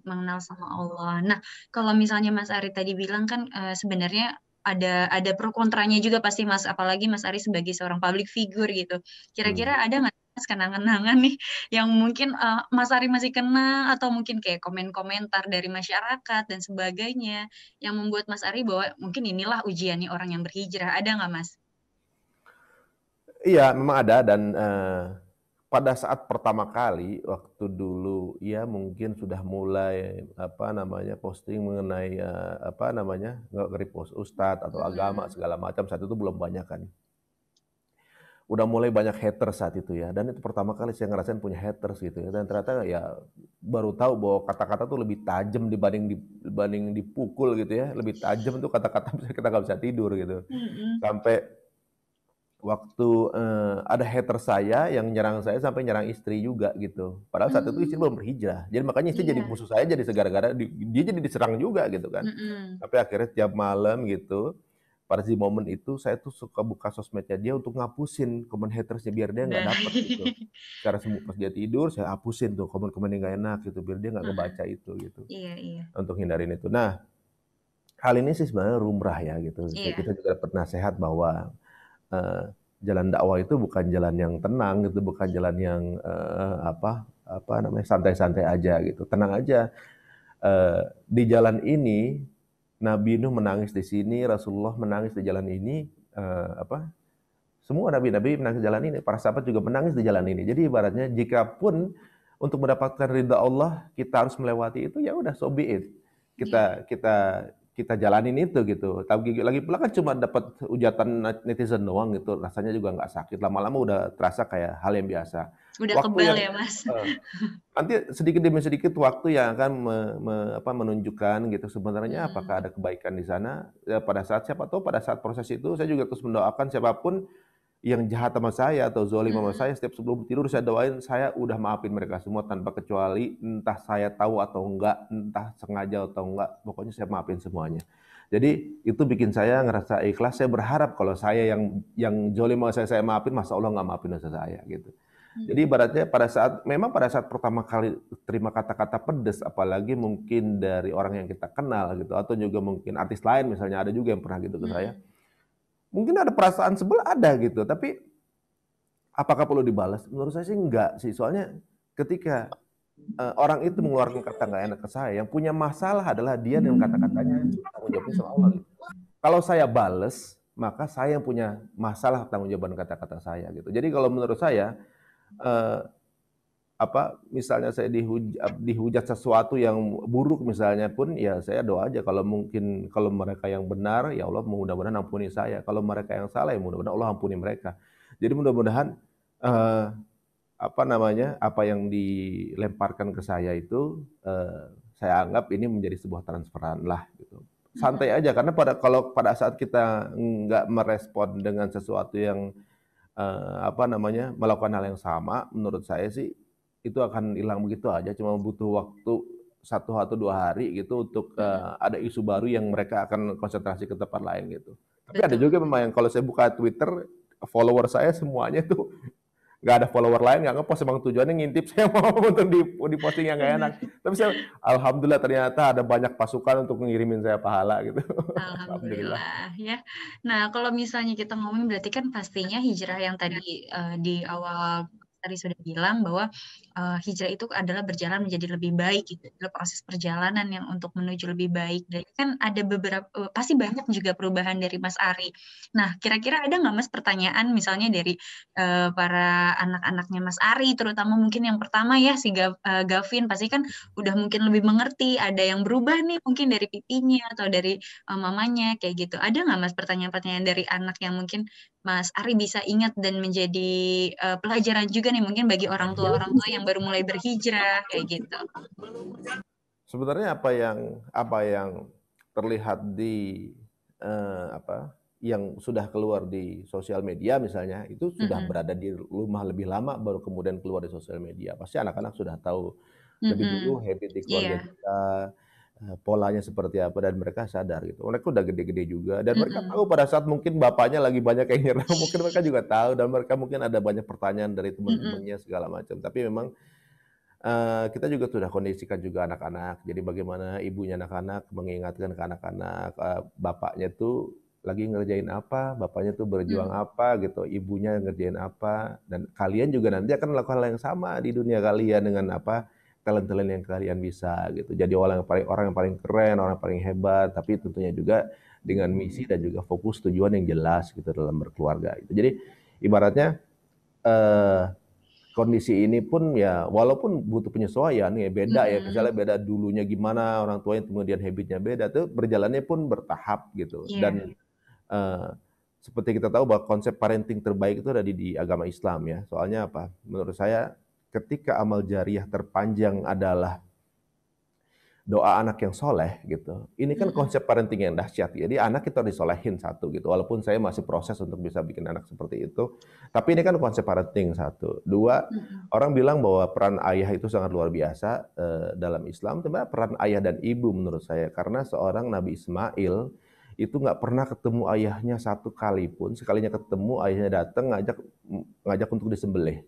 mengenal sama Allah. Nah, kalau misalnya Mas Ari tadi bilang kan sebenarnya ada pro kontranya juga pasti Mas, apalagi Mas Ari sebagai seorang public figure gitu. Kira-kira ada nggak kenangan-kenangan nih yang mungkin Mas Ari masih kenang, atau mungkin kayak komen-komentar dari masyarakat dan sebagainya yang membuat Mas Ari bahwa mungkin inilah ujiannya orang yang berhijrah, ada nggak Mas? Iya memang ada, dan pada saat pertama kali waktu dulu ya mungkin sudah mulai posting mengenai nge-repost ustadz atau agama segala macam, saat itu belum banyak kan. Udah mulai banyak haters saat itu ya, dan itu pertama kali saya ngerasain punya haters gitu ya, dan ternyata ya baru tahu bahwa kata-kata tuh lebih tajam dibanding dipukul gitu ya, lebih tajam tuh kata-kata bisa kita nggak bisa tidur gitu. Sampai waktu ada hater saya yang nyerang saya sampai nyerang istri juga gitu, padahal saat itu istri belum berhijrah, jadi makanya istri jadi musuh saya, jadi segara-gara dia jadi diserang juga gitu kan. Tapi akhirnya tiap malam gitu, pada di momen itu saya tuh suka buka sosmednya dia untuk ngapusin komen hatersnya biar dia nggak dapet gitu. Secara pas dia tidur saya hapusin tuh komen-komen yang nggak enak gitu biar dia nggak ngebaca itu gitu. Untuk hindarin itu. Nah hal ini sih sebenarnya lumrah ya gitu. Kita juga dapat nasihat bahwa jalan dakwah itu bukan jalan yang tenang gitu, bukan jalan yang santai-santai aja gitu. Tenang aja. Di jalan ini Nabi Nuh menangis di sini, Rasulullah menangis di jalan ini, semua nabi-nabi menangis di jalan ini, para sahabat juga menangis di jalan ini. Jadi ibaratnya jikapun untuk mendapatkan ridha Allah kita harus melewati itu, ya udah so be it. Kita jalanin itu gitu. Tapi lagi pula kan cuma dapat ujatan netizen doang gitu, rasanya juga nggak sakit. Lama-lama udah terasa kayak hal yang biasa. Udah kebal ya Mas. Nanti sedikit demi sedikit waktu yang akan menunjukkan gitu sebenarnya apakah ada kebaikan di sana. Ya, pada saat siapa tahu pada saat proses itu saya juga terus mendoakan siapapun yang jahat sama saya atau zalim sama saya, setiap sebelum tidur saya doain saya udah maafin mereka semua tanpa kecuali, entah saya tahu atau enggak, entah sengaja atau enggak, pokoknya saya maafin semuanya. Jadi itu bikin saya ngerasa ikhlas. Saya berharap kalau saya yang zalim sama saya maafin, masa Allah nggak maafin dosa saya gitu. Jadi ibaratnya pada saat pertama kali terima kata-kata pedes, apalagi mungkin dari orang yang kita kenal gitu, atau juga mungkin artis lain misalnya, ada juga yang pernah gitu ke saya. Mungkin ada perasaan sebel, ada gitu, tapi apakah perlu dibalas? Menurut saya sih enggak sih, soalnya ketika orang itu mengeluarkan kata nggak enak ke saya, yang punya masalah adalah dia dengan kata-katanya, tanggung jawabnya sama Allah. Gitu. Kalau saya bales, maka saya yang punya masalah tanggung jawab kata-kata saya gitu. Jadi kalau menurut saya, misalnya saya dihujat sesuatu yang buruk misalnya pun, ya saya doa aja kalau mereka yang benar, ya Allah mudah-mudahan ampuni saya. Kalau mereka yang salah, ya mudah-mudahan Allah ampuni mereka. Jadi mudah-mudahan apa yang dilemparkan ke saya itu saya anggap ini menjadi sebuah transferan lah gitu. Santai aja, karena kalau pada saat kita nggak merespon dengan sesuatu yang melakukan hal yang sama, menurut saya sih itu akan hilang begitu aja, cuma butuh waktu 1 atau 2 hari gitu untuk ada isu baru yang mereka akan konsentrasi ke tempat lain gitu. Tapi ada juga memang yang kalau saya buka Twitter, follower saya semuanya tuh nggak ada follower lain, nggak ngepost, emang tujuannya ngintip saya mau untuk di posting yang nggak enak. Tapi saya alhamdulillah ternyata ada banyak pasukan untuk ngirimin saya pahala gitu. Alhamdulillah ya. Nah kalau misalnya kita ngomong berarti kan pastinya hijrah yang tadi di awal tadi sudah bilang bahwa hijrah itu adalah berjalan menjadi lebih baik gitu, adalah proses perjalanan yang untuk menuju lebih baik. Dan kan ada beberapa pasti banyak juga perubahan dari Mas Ari. Nah kira-kira ada nggak Mas pertanyaan misalnya dari para anak-anaknya Mas Ari, terutama mungkin yang pertama ya si Gavin pasti kan udah mungkin lebih mengerti, ada yang berubah nih mungkin dari pipinya atau dari mamanya kayak gitu. Ada nggak Mas pertanyaan-pertanyaan dari anak yang mungkin Mas Ari bisa ingat dan menjadi pelajaran juga nih mungkin bagi orang tua yang baru mulai berhijrah kayak gitu. Sebenarnya apa yang terlihat di yang sudah keluar di sosial media misalnya, itu sudah berada di rumah lebih lama baru kemudian keluar di sosial media. Pasti anak-anak sudah tahu lebih dulu habit di keluarga kita, polanya seperti apa, dan mereka sadar gitu. Mereka udah gede-gede juga dan mereka tahu pada saat mungkin bapaknya lagi banyak yang nyerang, mungkin mereka juga tahu, dan mereka mungkin ada banyak pertanyaan dari teman-temannya segala macam. Tapi memang kita juga sudah kondisikan juga anak-anak. Jadi bagaimana ibunya anak-anak mengingatkan ke anak-anak, bapaknya tuh lagi ngerjain apa, bapaknya tuh berjuang apa gitu, ibunya ngerjain apa, dan kalian juga nanti akan melakukan hal yang sama di dunia kalian dengan talent-talent yang kalian bisa gitu. Jadi orang yang paling keren, orang yang paling hebat, tapi tentunya juga dengan misi dan juga fokus tujuan yang jelas gitu dalam berkeluarga gitu. Jadi ibaratnya kondisi ini pun ya walaupun butuh penyesuaian ya, beda ya, misalnya beda dulunya gimana orang tuanya, kemudian habitnya beda, tuh berjalannya pun bertahap gitu. Dan seperti kita tahu bahwa konsep parenting terbaik itu ada di agama Islam ya. Soalnya apa? Menurut saya ketika amal jariah terpanjang adalah doa anak yang soleh gitu. Ini kan konsep parenting yang dahsyat. Jadi anak kita disolehin satu gitu. Walaupun saya masih proses untuk bisa bikin anak seperti itu. Tapi ini kan konsep parenting satu. 2, orang bilang bahwa peran ayah itu sangat luar biasa dalam Islam. Sebenarnya peran ayah dan ibu menurut saya. Karena seorang Nabi Ismail itu nggak pernah ketemu ayahnya satu kali pun. Sekalinya ketemu ayahnya datang ngajak untuk disembelih.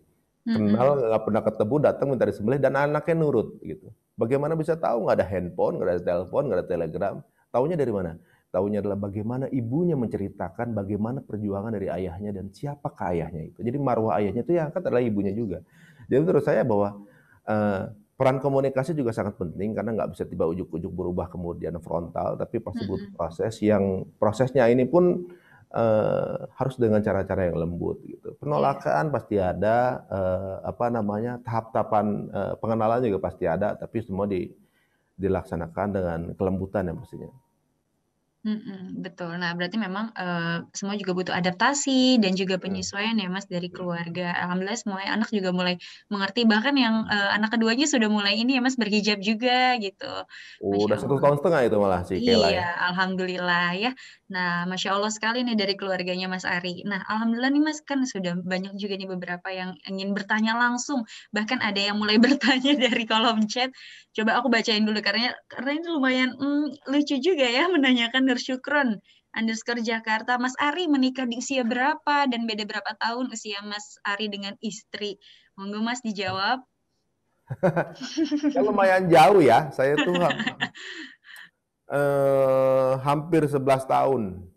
Kenal, nggak pernah ketemu, datang minta disembelih, dan anaknya nurut gitu. Bagaimana bisa tahu? Nggak ada handphone, nggak ada telepon, nggak ada telegram. Taunya dari mana? Taunya adalah bagaimana ibunya menceritakan bagaimana perjuangan dari ayahnya dan siapakah ayahnya itu. Jadi marwah ayahnya itu yang angkat adalah ibunya juga. Jadi menurut saya bahwa peran komunikasi juga sangat penting, karena nggak bisa tiba ujuk-ujuk berubah kemudian frontal, tapi pasti butuh prosesnya ini pun harus dengan cara-cara yang lembut gitu. Penolakan pasti ada, tahap-tahapan pengenalan juga pasti ada, tapi semua dilaksanakan dengan kelembutan ya pastinya. Betul. Nah, berarti memang semua juga butuh adaptasi dan juga penyesuaian ya Mas dari keluarga. Alhamdulillah semuanya anak juga mulai mengerti, bahkan yang anak keduanya sudah mulai ini ya Mas berhijab juga gitu. Udah Masya 1 Allah. tahun setengah itu malah si Kela ya. Iya, alhamdulillah ya. Nah, Masya Allah sekali nih dari keluarganya Mas Ari. Nah, alhamdulillah nih Mas, kan sudah banyak juga nih beberapa yang ingin bertanya langsung. Bahkan ada yang mulai bertanya dari kolom chat. Coba aku bacain dulu karena ini lumayan lucu juga ya menanyakan dari Syukron _Jakarta. Mas Ari menikah di usia berapa dan beda berapa tahun usia Mas Ari dengan istri? Monggo Mas dijawab. Ya lumayan jauh ya. Saya tuh hampir 11 tahun.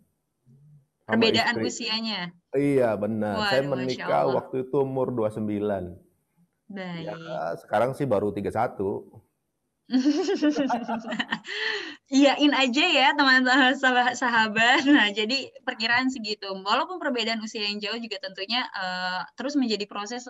Sama Perbedaan istri. usianya. Iya benar. Saya Waduh, Masya menikah Allah. waktu itu umur 29. Baik. Ya, sekarang sih baru 31. Iyain aja ya teman-teman sahabat. Nah, jadi perkiraan segitu. Walaupun perbedaan usia yang jauh juga tentunya terus menjadi proses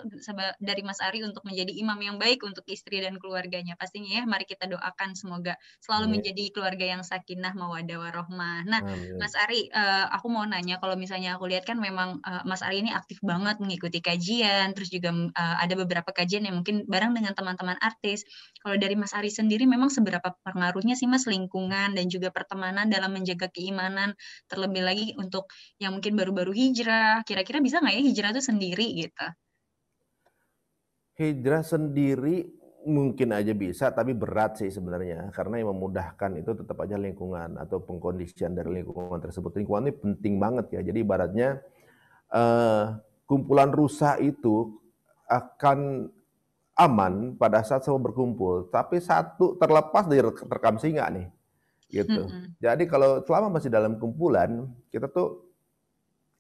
dari Mas Ari untuk menjadi imam yang baik untuk istri dan keluarganya. Pastinya ya, mari kita doakan semoga selalu menjadi keluarga yang sakinah, mawaddah, warahmah. Nah, Mas Ari, aku mau nanya, kalau misalnya aku lihat kan memang Mas Ari ini aktif banget mengikuti kajian, terus juga ada beberapa kajian yang mungkin bareng dengan teman-teman artis. Kalau dari Mas Ari sendiri memang seberapa pengaruhnya sih Mas lingkungan dan juga pertemanan dalam menjaga keimanan, terlebih lagi untuk yang mungkin baru-baru hijrah, kira-kira bisa nggak ya hijrah itu sendiri gitu? Hijrah sendiri mungkin aja bisa, tapi berat sih sebenarnya, karena yang memudahkan itu tetap aja lingkungan atau pengkondisian dari lingkungan tersebut. Lingkungan ini penting banget ya, jadi ibaratnya kumpulan rusa itu akan aman pada saat semua berkumpul, tapi satu terlepas dari terkam singa nih, gitu. Jadi kalau selama masih dalam kumpulan, kita tuh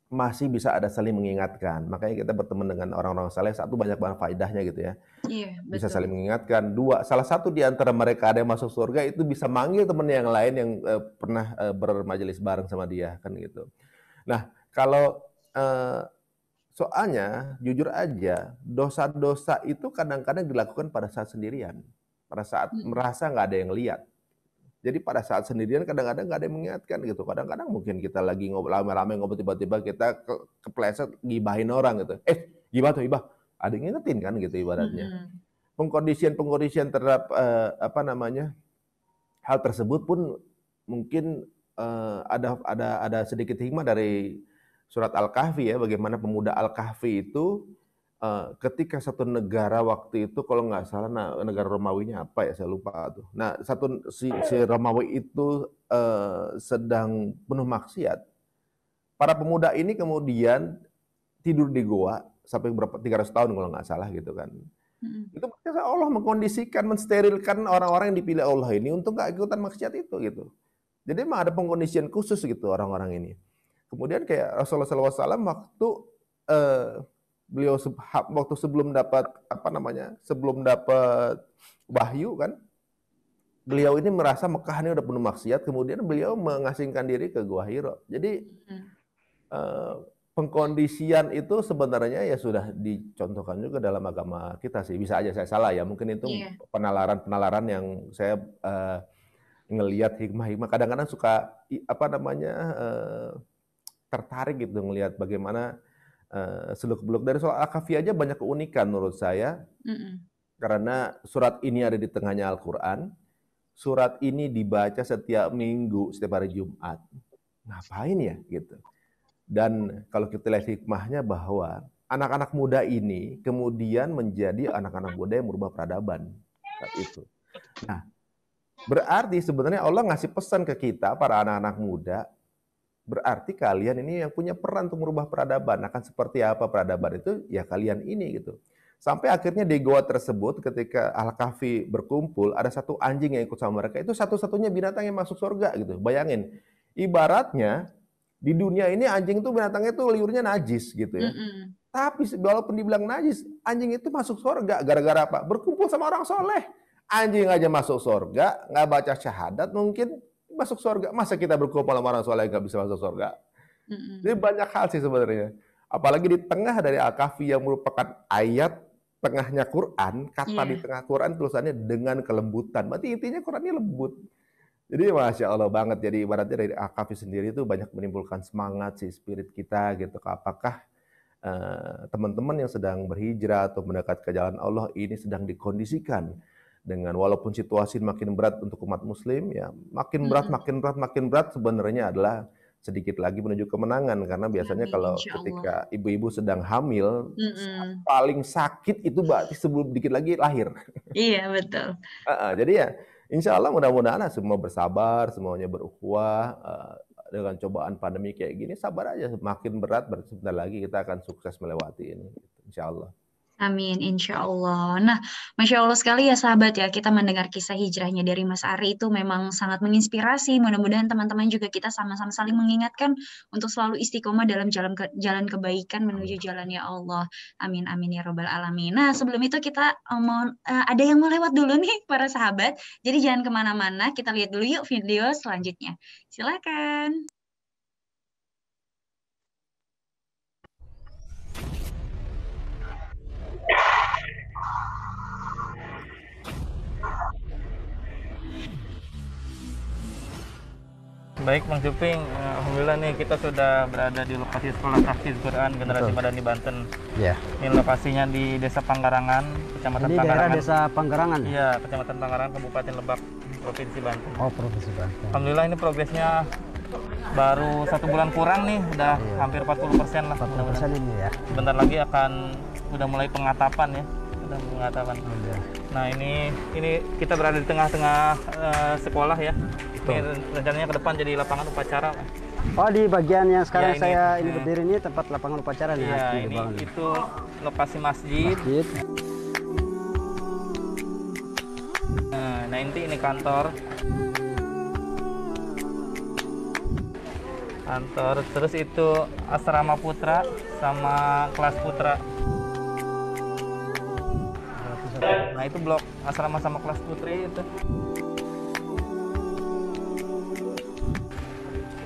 masih bisa ada saling mengingatkan. Makanya kita berteman dengan orang-orang saleh, satu banyak banget faedahnya gitu ya. Iya, Bisa betul. saling mengingatkan. Dua, salah satu di antara mereka ada yang masuk surga itu bisa manggil teman yang lain yang pernah bermajelis bareng sama dia kan gitu. Nah, kalau soalnya jujur aja dosa-dosa itu kadang-kadang dilakukan pada saat sendirian, pada saat merasa nggak ada yang lihat. Jadi pada saat sendirian kadang-kadang nggak ada yang mengingatkan gitu. Kadang-kadang mungkin kita lagi ngobrol rame-rame ngobrol tiba-tiba kita kepleset gibahin orang gitu. Gibah tuh ibah. Ada yang ngingetin kan gitu ibaratnya. Pengkondisian terhadap hal tersebut pun mungkin ada sedikit hikmah dari surat Al-Kahfi ya, bagaimana pemuda Al-Kahfi itu ketika satu negara waktu itu kalau nggak salah negara Romawinya apa ya saya lupa tuh. Nah si Romawi itu sedang penuh maksiat. Para pemuda ini kemudian tidur di goa sampai berapa 300 tahun kalau nggak salah gitu kan. Itu berarti Allah mengkondisikan, mensterilkan orang-orang yang dipilih Allah ini untuk nggak ikutan maksiat itu gitu. Jadi memang ada pengkondisian khusus gitu orang-orang ini. Kemudian kayak Rasulullah SAW waktu beliau waktu sebelum dapat wahyu kan, beliau ini merasa Mekah ini udah penuh maksiat, kemudian beliau mengasingkan diri ke Gua Hira. Jadi pengkondisian itu sebenarnya ya sudah dicontohkan juga dalam agama kita sih. Bisa aja saya salah ya, mungkin itu penalaran yang saya ngelihat hikmah-hikmah. Kadang-kadang suka tertarik gitu ngelihat bagaimana seluk-beluk dari soal Al-Kahfi aja banyak keunikan menurut saya. Karena surat ini ada di tengahnya Al-Quran. Surat ini dibaca setiap minggu, setiap hari Jumat. Ngapain ya gitu. Dan kalau kita lihat hikmahnya bahwa anak-anak muda ini kemudian menjadi anak-anak muda yang merubah peradaban saat itu. Nah, berarti sebenarnya Allah ngasih pesan ke kita para anak-anak muda, berarti kalian ini yang punya peran untuk merubah peradaban. Akan seperti apa peradaban itu? Ya kalian ini gitu. Sampai akhirnya di goa tersebut ketika Al-Kahfi berkumpul, ada satu anjing yang ikut sama mereka. Itu satu-satunya binatang yang masuk surga gitu. Bayangin, ibaratnya di dunia ini anjing itu binatangnya itu liurnya najis gitu ya. Tapi walaupun dibilang najis, anjing itu masuk surga. Gara-gara apa? Berkumpul sama orang soleh. Anjing aja masuk surga, nggak baca syahadat mungkin masuk surga. Masa kita berkumpul sama orang soleh nggak bisa masuk surga? Jadi banyak hal sih sebenarnya. Apalagi di tengah dari Al-Kahfi yang merupakan ayat tengahnya Quran, kata di tengah Quran tulisannya dengan kelembutan. Berarti intinya Qurannya lembut. Jadi Masya Allah banget. Jadi ibaratnya dari Al-Kahfi sendiri itu banyak menimbulkan semangat sih spirit kita gitu. Apakah teman-teman yang sedang berhijrah atau mendekat ke jalan Allah ini sedang dikondisikan dengan walaupun situasi makin berat untuk umat muslim ya, makin berat sebenarnya adalah sedikit lagi menuju kemenangan, karena biasanya kalau ketika ibu-ibu sedang hamil paling sakit itu berarti sebelum dikit lagi lahir. Iya betul. Jadi ya insya Allah mudah-mudahan semua bersabar, semuanya berukhuwah. Dengan cobaan pandemi kayak gini sabar aja, makin berat berarti sebentar lagi kita akan sukses melewati ini, insya Allah. Amin, insya Allah. Nah, Masya Allah sekali ya sahabat ya, kita mendengar kisah hijrahnya dari Mas Ari itu memang sangat menginspirasi. Mudah-mudahan teman-teman juga kita sama-sama saling mengingatkan untuk selalu istiqomah dalam jalan kebaikan menuju jalannya Allah. Amin, amin ya Rabbal Alamin. Nah, sebelum itu kita ada yang mau lewat dulu nih para sahabat. Jadi jangan kemana-mana, kita lihat dulu yuk video selanjutnya. Silakan. Baik Bang Juping, alhamdulillah nih kita sudah berada di lokasi Sekolah Tahfiz Quran Generasi Madani Banten. Ya. Ini lokasinya di Desa Panggarangan, Kecamatan Ini Panggarangan. daerah Desa Panggarangan. Iya, Kecamatan Panggarangan, Kabupaten Lebak, Provinsi Banten. Oh, Provinsi Banten. Alhamdulillah ini progresnya baru 1 bulan kurang nih, udah hampir 40% lah. 40% ini ya. Sebentar lagi udah mulai pengatapan ya. Nah ini kita berada di tengah-tengah sekolah ya. Ini rencananya ke depan jadi lapangan upacara. Oh, di bagian yang sekarang ya, ini berdiri ini tempat lapangan upacara nih. Iya, itu lokasi masjid. Nah, ini kantor. Terus itu asrama putra sama kelas putra. Nah itu blok asrama sama kelas putri itu.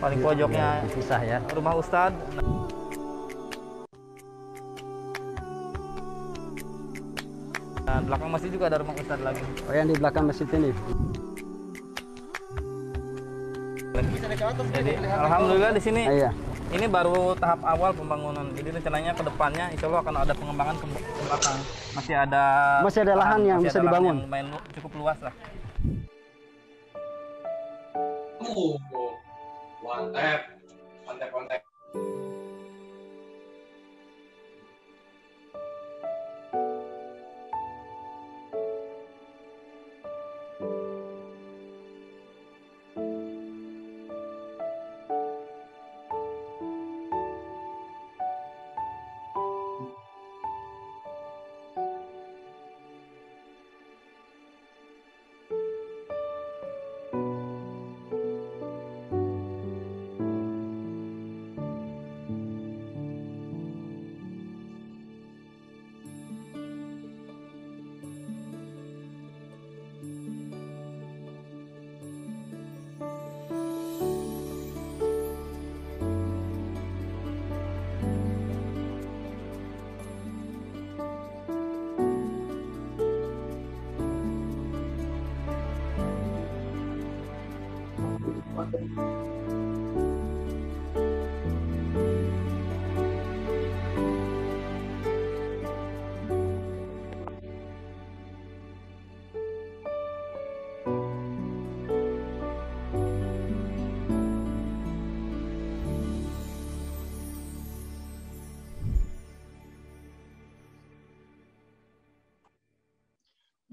Paling pojoknya dipisah ya. Rumah Ustadz. Nah, belakang masjid juga ada rumah Ustadz lagi. Oh, yang di belakang masjid ini. Jadi alhamdulillah di sini. Iya. Ini baru tahap awal pembangunan. Jadi rencananya ke depannya insya Allah akan ada pengembangan ke belakang. Masih ada lahan yang bisa dibangun. Yang lumayan cukup luas lah. Mantap.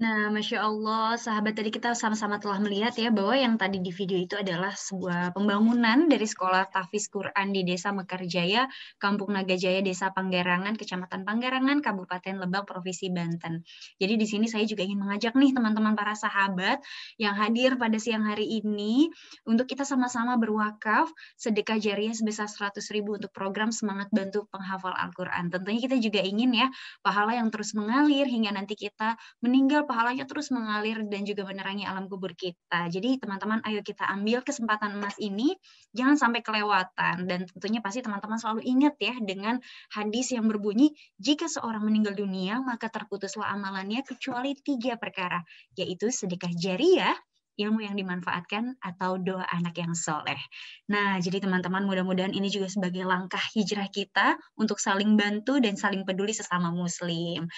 Nah, Masya Allah, sahabat tadi kita sama-sama telah melihat ya bahwa yang tadi di video itu adalah sebuah pembangunan dari Sekolah Tahfiz Quran di Desa Mekarjaya, Kampung Nagajaya, Desa Panggarangan, Kecamatan Panggarangan, Kabupaten Lebak, Provinsi Banten. Jadi di sini saya juga ingin mengajak nih teman-teman para sahabat yang hadir pada siang hari ini untuk kita sama-sama berwakaf sedekah jariah sebesar 100.000 untuk program Semangat Bantu Penghafal Al-Quran. Tentunya kita juga ingin ya pahala yang terus mengalir hingga nanti kita meninggal pahalanya terus mengalir dan juga menerangi alam kubur kita. Jadi teman-teman, ayo kita ambil kesempatan emas ini, jangan sampai kelewatan. Dan tentunya pasti teman-teman selalu ingat ya dengan hadis yang berbunyi, jika seorang meninggal dunia, maka terputuslah amalannya kecuali 3 perkara, yaitu sedekah jariyah, ilmu yang dimanfaatkan, atau doa anak yang soleh. Nah, jadi teman-teman, mudah-mudahan ini juga sebagai langkah hijrah kita untuk saling bantu dan saling peduli sesama muslim.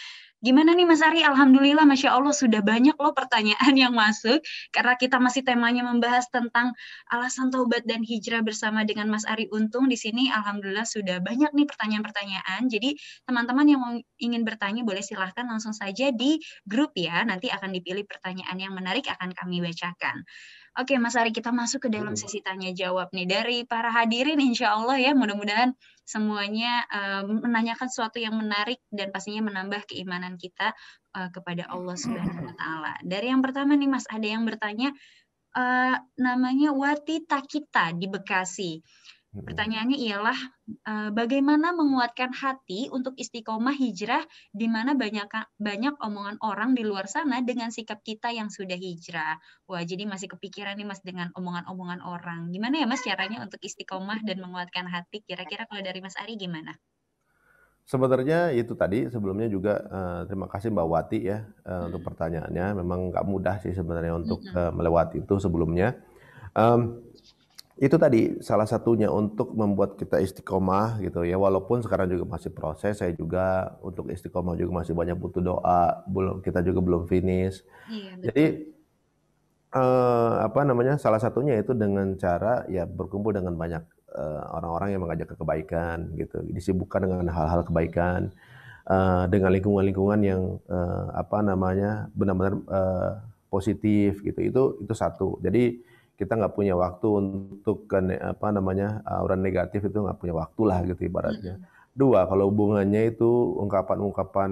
Gimana nih Mas Ari? Alhamdulillah, Masya Allah sudah banyak loh pertanyaan yang masuk. Karena kita masih temanya membahas tentang alasan taubat dan hijrah bersama dengan Mas Ari Untung. Di sini Alhamdulillah sudah banyak nih pertanyaan-pertanyaan. Jadi teman-teman yang ingin bertanya boleh silahkan langsung saja di grup ya. Nanti akan dipilih pertanyaan yang menarik akan kami bacakan. Oke Mas Ari, kita masuk ke dalam sesi tanya jawab nih. Dari para hadirin insya Allah ya, mudah-mudahan semuanya menanyakan sesuatu yang menarik dan pastinya menambah keimanan kita kepada Allah Subhanahu wa Ta'ala. Dari yang pertama nih Mas, ada yang bertanya, namanya Wati Takita di Bekasi. Pertanyaannya ialah bagaimana menguatkan hati untuk istiqomah hijrah di mana banyak omongan orang di luar sana dengan sikap kita yang sudah hijrah. Wah, jadi masih kepikiran nih Mas dengan omongan-omongan orang. Gimana ya Mas caranya untuk istiqomah dan menguatkan hati? Kira-kira kalau dari Mas Ari gimana? Sebenarnya itu tadi sebelumnya juga terima kasih Mbak Wati ya untuk pertanyaannya. Memang nggak mudah sih sebenarnya untuk melewati itu sebelumnya. Itu tadi salah satunya untuk membuat kita istiqomah gitu ya, walaupun sekarang juga masih proses. Saya juga untuk istiqomah juga masih banyak butuh doa, kita juga belum finish. Jadi salah satunya itu dengan cara ya berkumpul dengan banyak orang-orang yang mengajak ke kebaikan gitu, disibukkan dengan hal-hal kebaikan, dengan lingkungan-lingkungan yang benar-benar positif gitu. Itu satu. Jadi kita nggak punya waktu untuk aura negatif, itu nggak punya waktu lah gitu ibaratnya. 2, kalau hubungannya itu ungkapan-ungkapan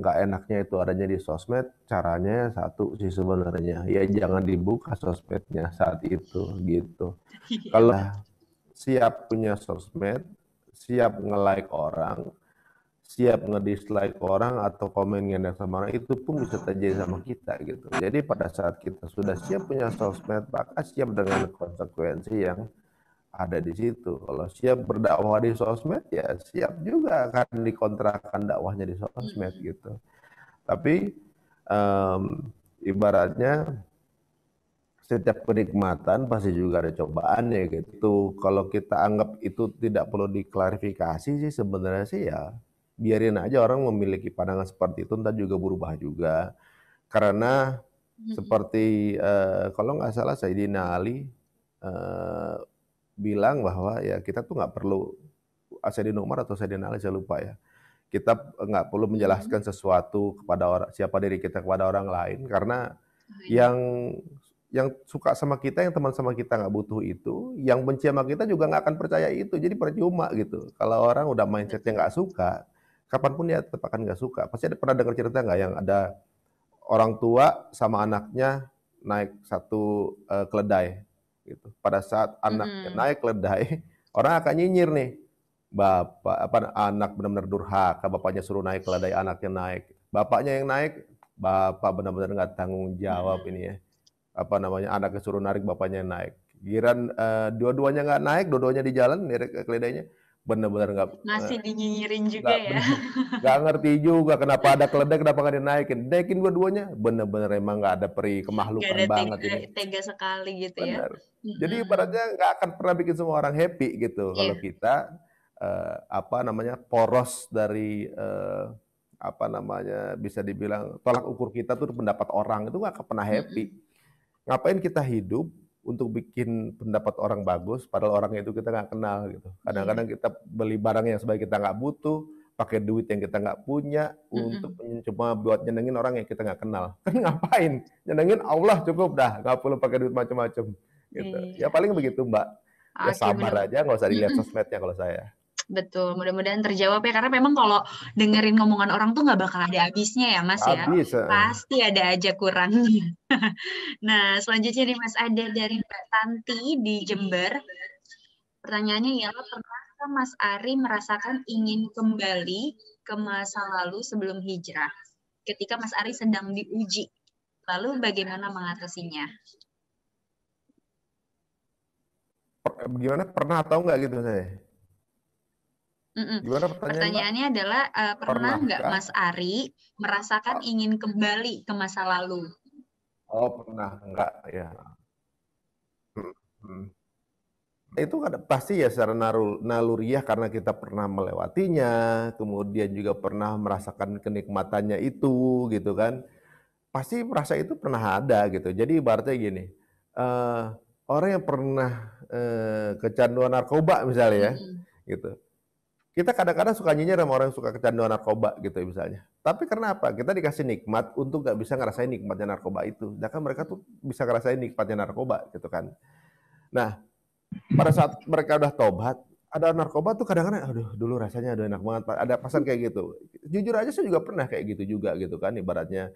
nggak enaknya itu adanya di sosmed, caranya 1 sih sebenarnya, ya jangan dibuka sosmednya saat itu gitu. Kalau siap punya sosmed, siap nge-like orang, siap nge-dislike orang atau komen ngendek sama orang, itu pun bisa terjadi sama kita gitu. Jadi pada saat kita sudah siap punya sosmed, maka siap dengan konsekuensi yang ada di situ. Kalau siap berdakwah di sosmed, ya siap juga akan dikontrakan dakwahnya di sosmed gitu. Tapi ibaratnya setiap kenikmatan pasti juga ada cobaannya gitu. Kalau kita anggap itu tidak perlu diklarifikasi sih sebenarnya sih ya biarin aja orang memiliki pandangan seperti itu, ntar juga berubah juga. Karena seperti kalau nggak salah Sayyidina Ali bilang bahwa ya kita tuh nggak perlu, Sayyidina Umar atau Sayyidina Ali saya lupa ya, kita nggak perlu menjelaskan sesuatu kepada orang, siapa diri kita kepada orang lain, karena yang suka sama kita, yang teman sama kita nggak butuh itu, yang benci sama kita juga nggak akan percaya itu, jadi percuma gitu. Kalau orang udah mindsetnya nggak suka, kapanpun dia tetap akan nggak suka. Pasti ada pernah dengar cerita nggak yang ada orang tua sama anaknya naik satu keledai gitu. Pada saat anaknya naik keledai, orang akan nyinyir nih, anak benar-benar durhaka, bapaknya suruh naik keledai, anaknya naik. Bapaknya yang naik, bapak benar-benar nggak tanggung jawab ini ya. Anaknya suruh narik, bapaknya yang naik. Giran dua-duanya nggak naik, dua-duanya di jalan, naik keledainya. Benar-benar nggak, masih dinyinyirin juga ya. Nggak ngerti juga kenapa ada keledai, kenapa nggak dinaikin dua-duanya. Benar-benar emang nggak ada peri kemahlukan banget ini. Tega sekali gitu. Benar. Ya. Jadi ibaratnya nggak akan pernah bikin semua orang happy gitu. Kalau kita poros dari bisa dibilang tolak ukur kita tuh pendapat orang, itu nggak akan pernah happy. Ngapain kita hidup untuk bikin pendapat orang bagus, padahal orang itu kita nggak kenal gitu. Kadang-kadang kita beli barang yang sebaik kita nggak butuh, pakai duit yang kita nggak punya untuk cuma buat nyenengin orang yang kita nggak kenal. Kan ngapain? Nyenengin Allah cukup dah, nggak perlu pakai duit macam-macam. Gitu. Ya paling begitu Mbak. Ya sabar aja, nggak usah dilihat sosmednya kalau saya. Betul, mudah-mudahan terjawab ya, karena memang kalau dengerin ngomongan orang tuh nggak bakal ada habisnya ya Mas ya. Pasti ada aja kurangnya. Nah, selanjutnya nih Mas, ada dari Mbak Tanti di Jember. Pertanyaannya ialah, pernahkah Mas Ari merasakan ingin kembali ke masa lalu sebelum hijrah? ketika Mas Ari sedang diuji. Lalu bagaimana mengatasinya? Gimana, pernah atau enggak gitu saya? Gimana Pertanyaannya adalah pernah nggak Pernahkah? Mas Ari merasakan ingin kembali ke masa lalu? Oh, pernah enggak ya. Itu kan pasti ya secara naluriah karena kita pernah melewatinya, kemudian juga pernah merasakan kenikmatannya itu gitu kan. Pasti merasa itu pernah ada gitu. Jadi ibaratnya gini, orang yang pernah kecanduan narkoba misalnya ya, gitu. Kita kadang-kadang suka nyinyir sama orang yang suka kecanduan narkoba gitu misalnya. Tapi karena apa? Kita dikasih nikmat untuk nggak bisa ngerasain nikmatnya narkoba itu. Sedangkan mereka tuh bisa ngerasain nikmatnya narkoba gitu kan. Nah, pada saat mereka udah tobat, ada narkoba tuh kadang-kadang, aduh dulu rasanya aduh enak banget, ada pasan kayak gitu. Jujur aja saya juga pernah kayak gitu juga gitu kan, ibaratnya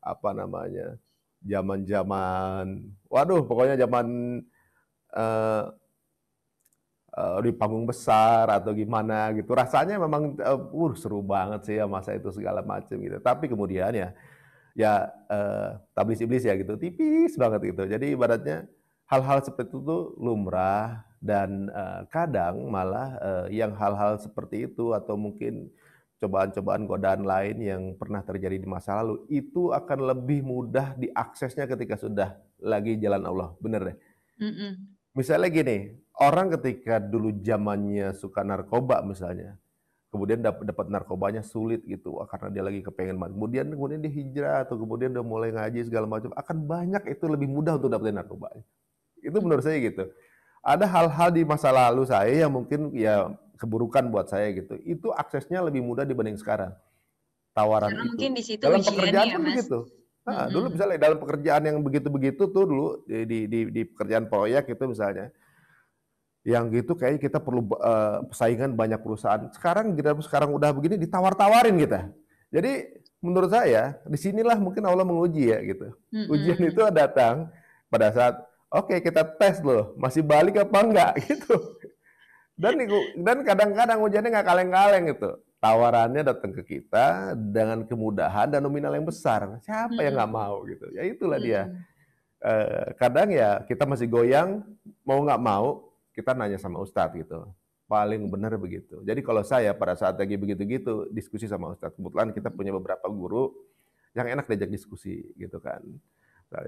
apa namanya, zaman-zaman, waduh pokoknya zaman di panggung besar atau gimana gitu, rasanya memang seru banget sih ya masa itu segala macam gitu. Tapi kemudian ya tablis iblis ya gitu, tipis banget gitu. Jadi ibaratnya hal-hal seperti itu tuh lumrah dan kadang malah yang hal-hal seperti itu atau mungkin cobaan-cobaan godaan lain yang pernah terjadi di masa lalu itu akan lebih mudah diaksesnya ketika sudah lagi jalan Allah, bener deh. Misalnya gini, orang ketika dulu zamannya suka narkoba misalnya, kemudian dapat narkobanya sulit gitu, karena dia lagi kepengen banget. Kemudian dia hijrah atau kemudian udah mulai ngaji segala macam, akan banyak itu lebih mudah untuk dapetin narkoba. Itu menurut saya gitu. Ada hal-hal di masa lalu saya yang mungkin ya keburukan buat saya gitu. Itu aksesnya lebih mudah dibanding sekarang. Tawaran karena itu. Mungkin di situ dalam ujiannya pekerjaan ya, pun Mas. begitu. Nah, dulu misalnya dalam pekerjaan yang begitu-begitu tuh dulu di pekerjaan proyek itu misalnya, yang gitu kayaknya kita perlu persaingan banyak perusahaan. Sekarang udah begini ditawar-tawarin kita. Jadi menurut saya disinilah mungkin Allah menguji ya gitu. Ujian itu datang pada saat oke, kita tes loh, masih balik apa enggak gitu. Dan kadang-kadang ujiannya nggak kaleng-kaleng gitu. Tawarannya datang ke kita dengan kemudahan dan nominal yang besar. Siapa yang nggak mau gitu? Ya itulah dia. Kadang ya kita masih goyang, mau nggak mau kita nanya sama Ustadz gitu. Paling benar begitu. Jadi kalau saya pada saat lagi begitu-gitu diskusi sama Ustadz, kebetulan kita punya beberapa guru yang enak diajak diskusi gitu kan.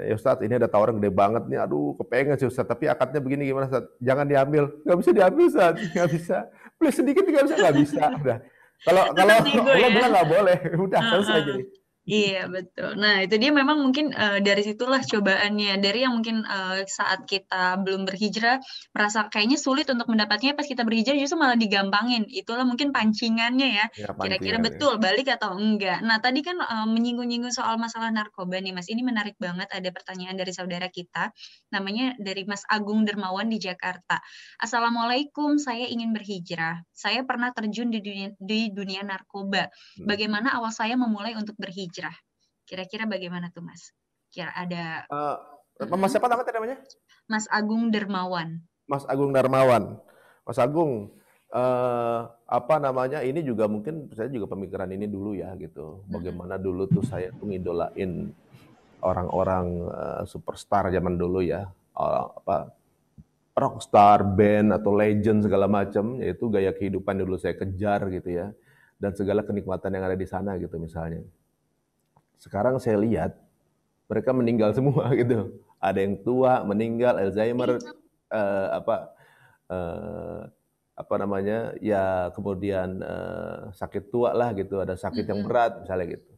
Ya Ustadz, ini ada tawaran gede banget nih, aduh kepengen sih Ustadz, tapi akadnya begini gimana Ustadz? Jangan diambil. Nggak bisa diambil Ustadz, nggak bisa. Beli sedikit nggak bisa. Udah. Kalau Allah bilang nggak boleh, udah selesai jadi. Iya, betul. Nah, itu dia memang mungkin dari situlah cobaannya. Dari yang mungkin saat kita belum berhijrah, merasa kayaknya sulit untuk mendapatnya, pas kita berhijrah justru malah digampangin. Itulah mungkin pancingannya ya. Kira-kira betul, balik atau enggak. Nah, tadi kan menyinggung-nyinggung soal masalah narkoba nih, Mas. Ini menarik banget, ada pertanyaan dari saudara kita. Namanya dari Mas Agung Dermawan di Jakarta. Assalamualaikum, saya ingin berhijrah. Saya pernah terjun di dunia narkoba. Bagaimana awal saya memulai untuk berhijrah? Kira-kira bagaimana tuh Mas? Kira ada Mas siapa namanya? Mas Agung Dermawan. Mas Agung Darmawan. Mas Agung, apa namanya? Ini juga mungkin saya juga pemikiran ini dulu ya gitu. Bagaimana dulu tuh saya tuh ngidolain orang-orang superstar zaman dulu ya. Rockstar, band atau legend segala macam, yaitu gaya kehidupan dulu saya kejar gitu ya. Dan segala kenikmatan yang ada di sana gitu misalnya. Sekarang saya lihat mereka meninggal semua gitu. Ada yang tua, meninggal, Alzheimer, apa namanya? Ya kemudian sakit tua lah gitu, ada sakit yang berat misalnya gitu.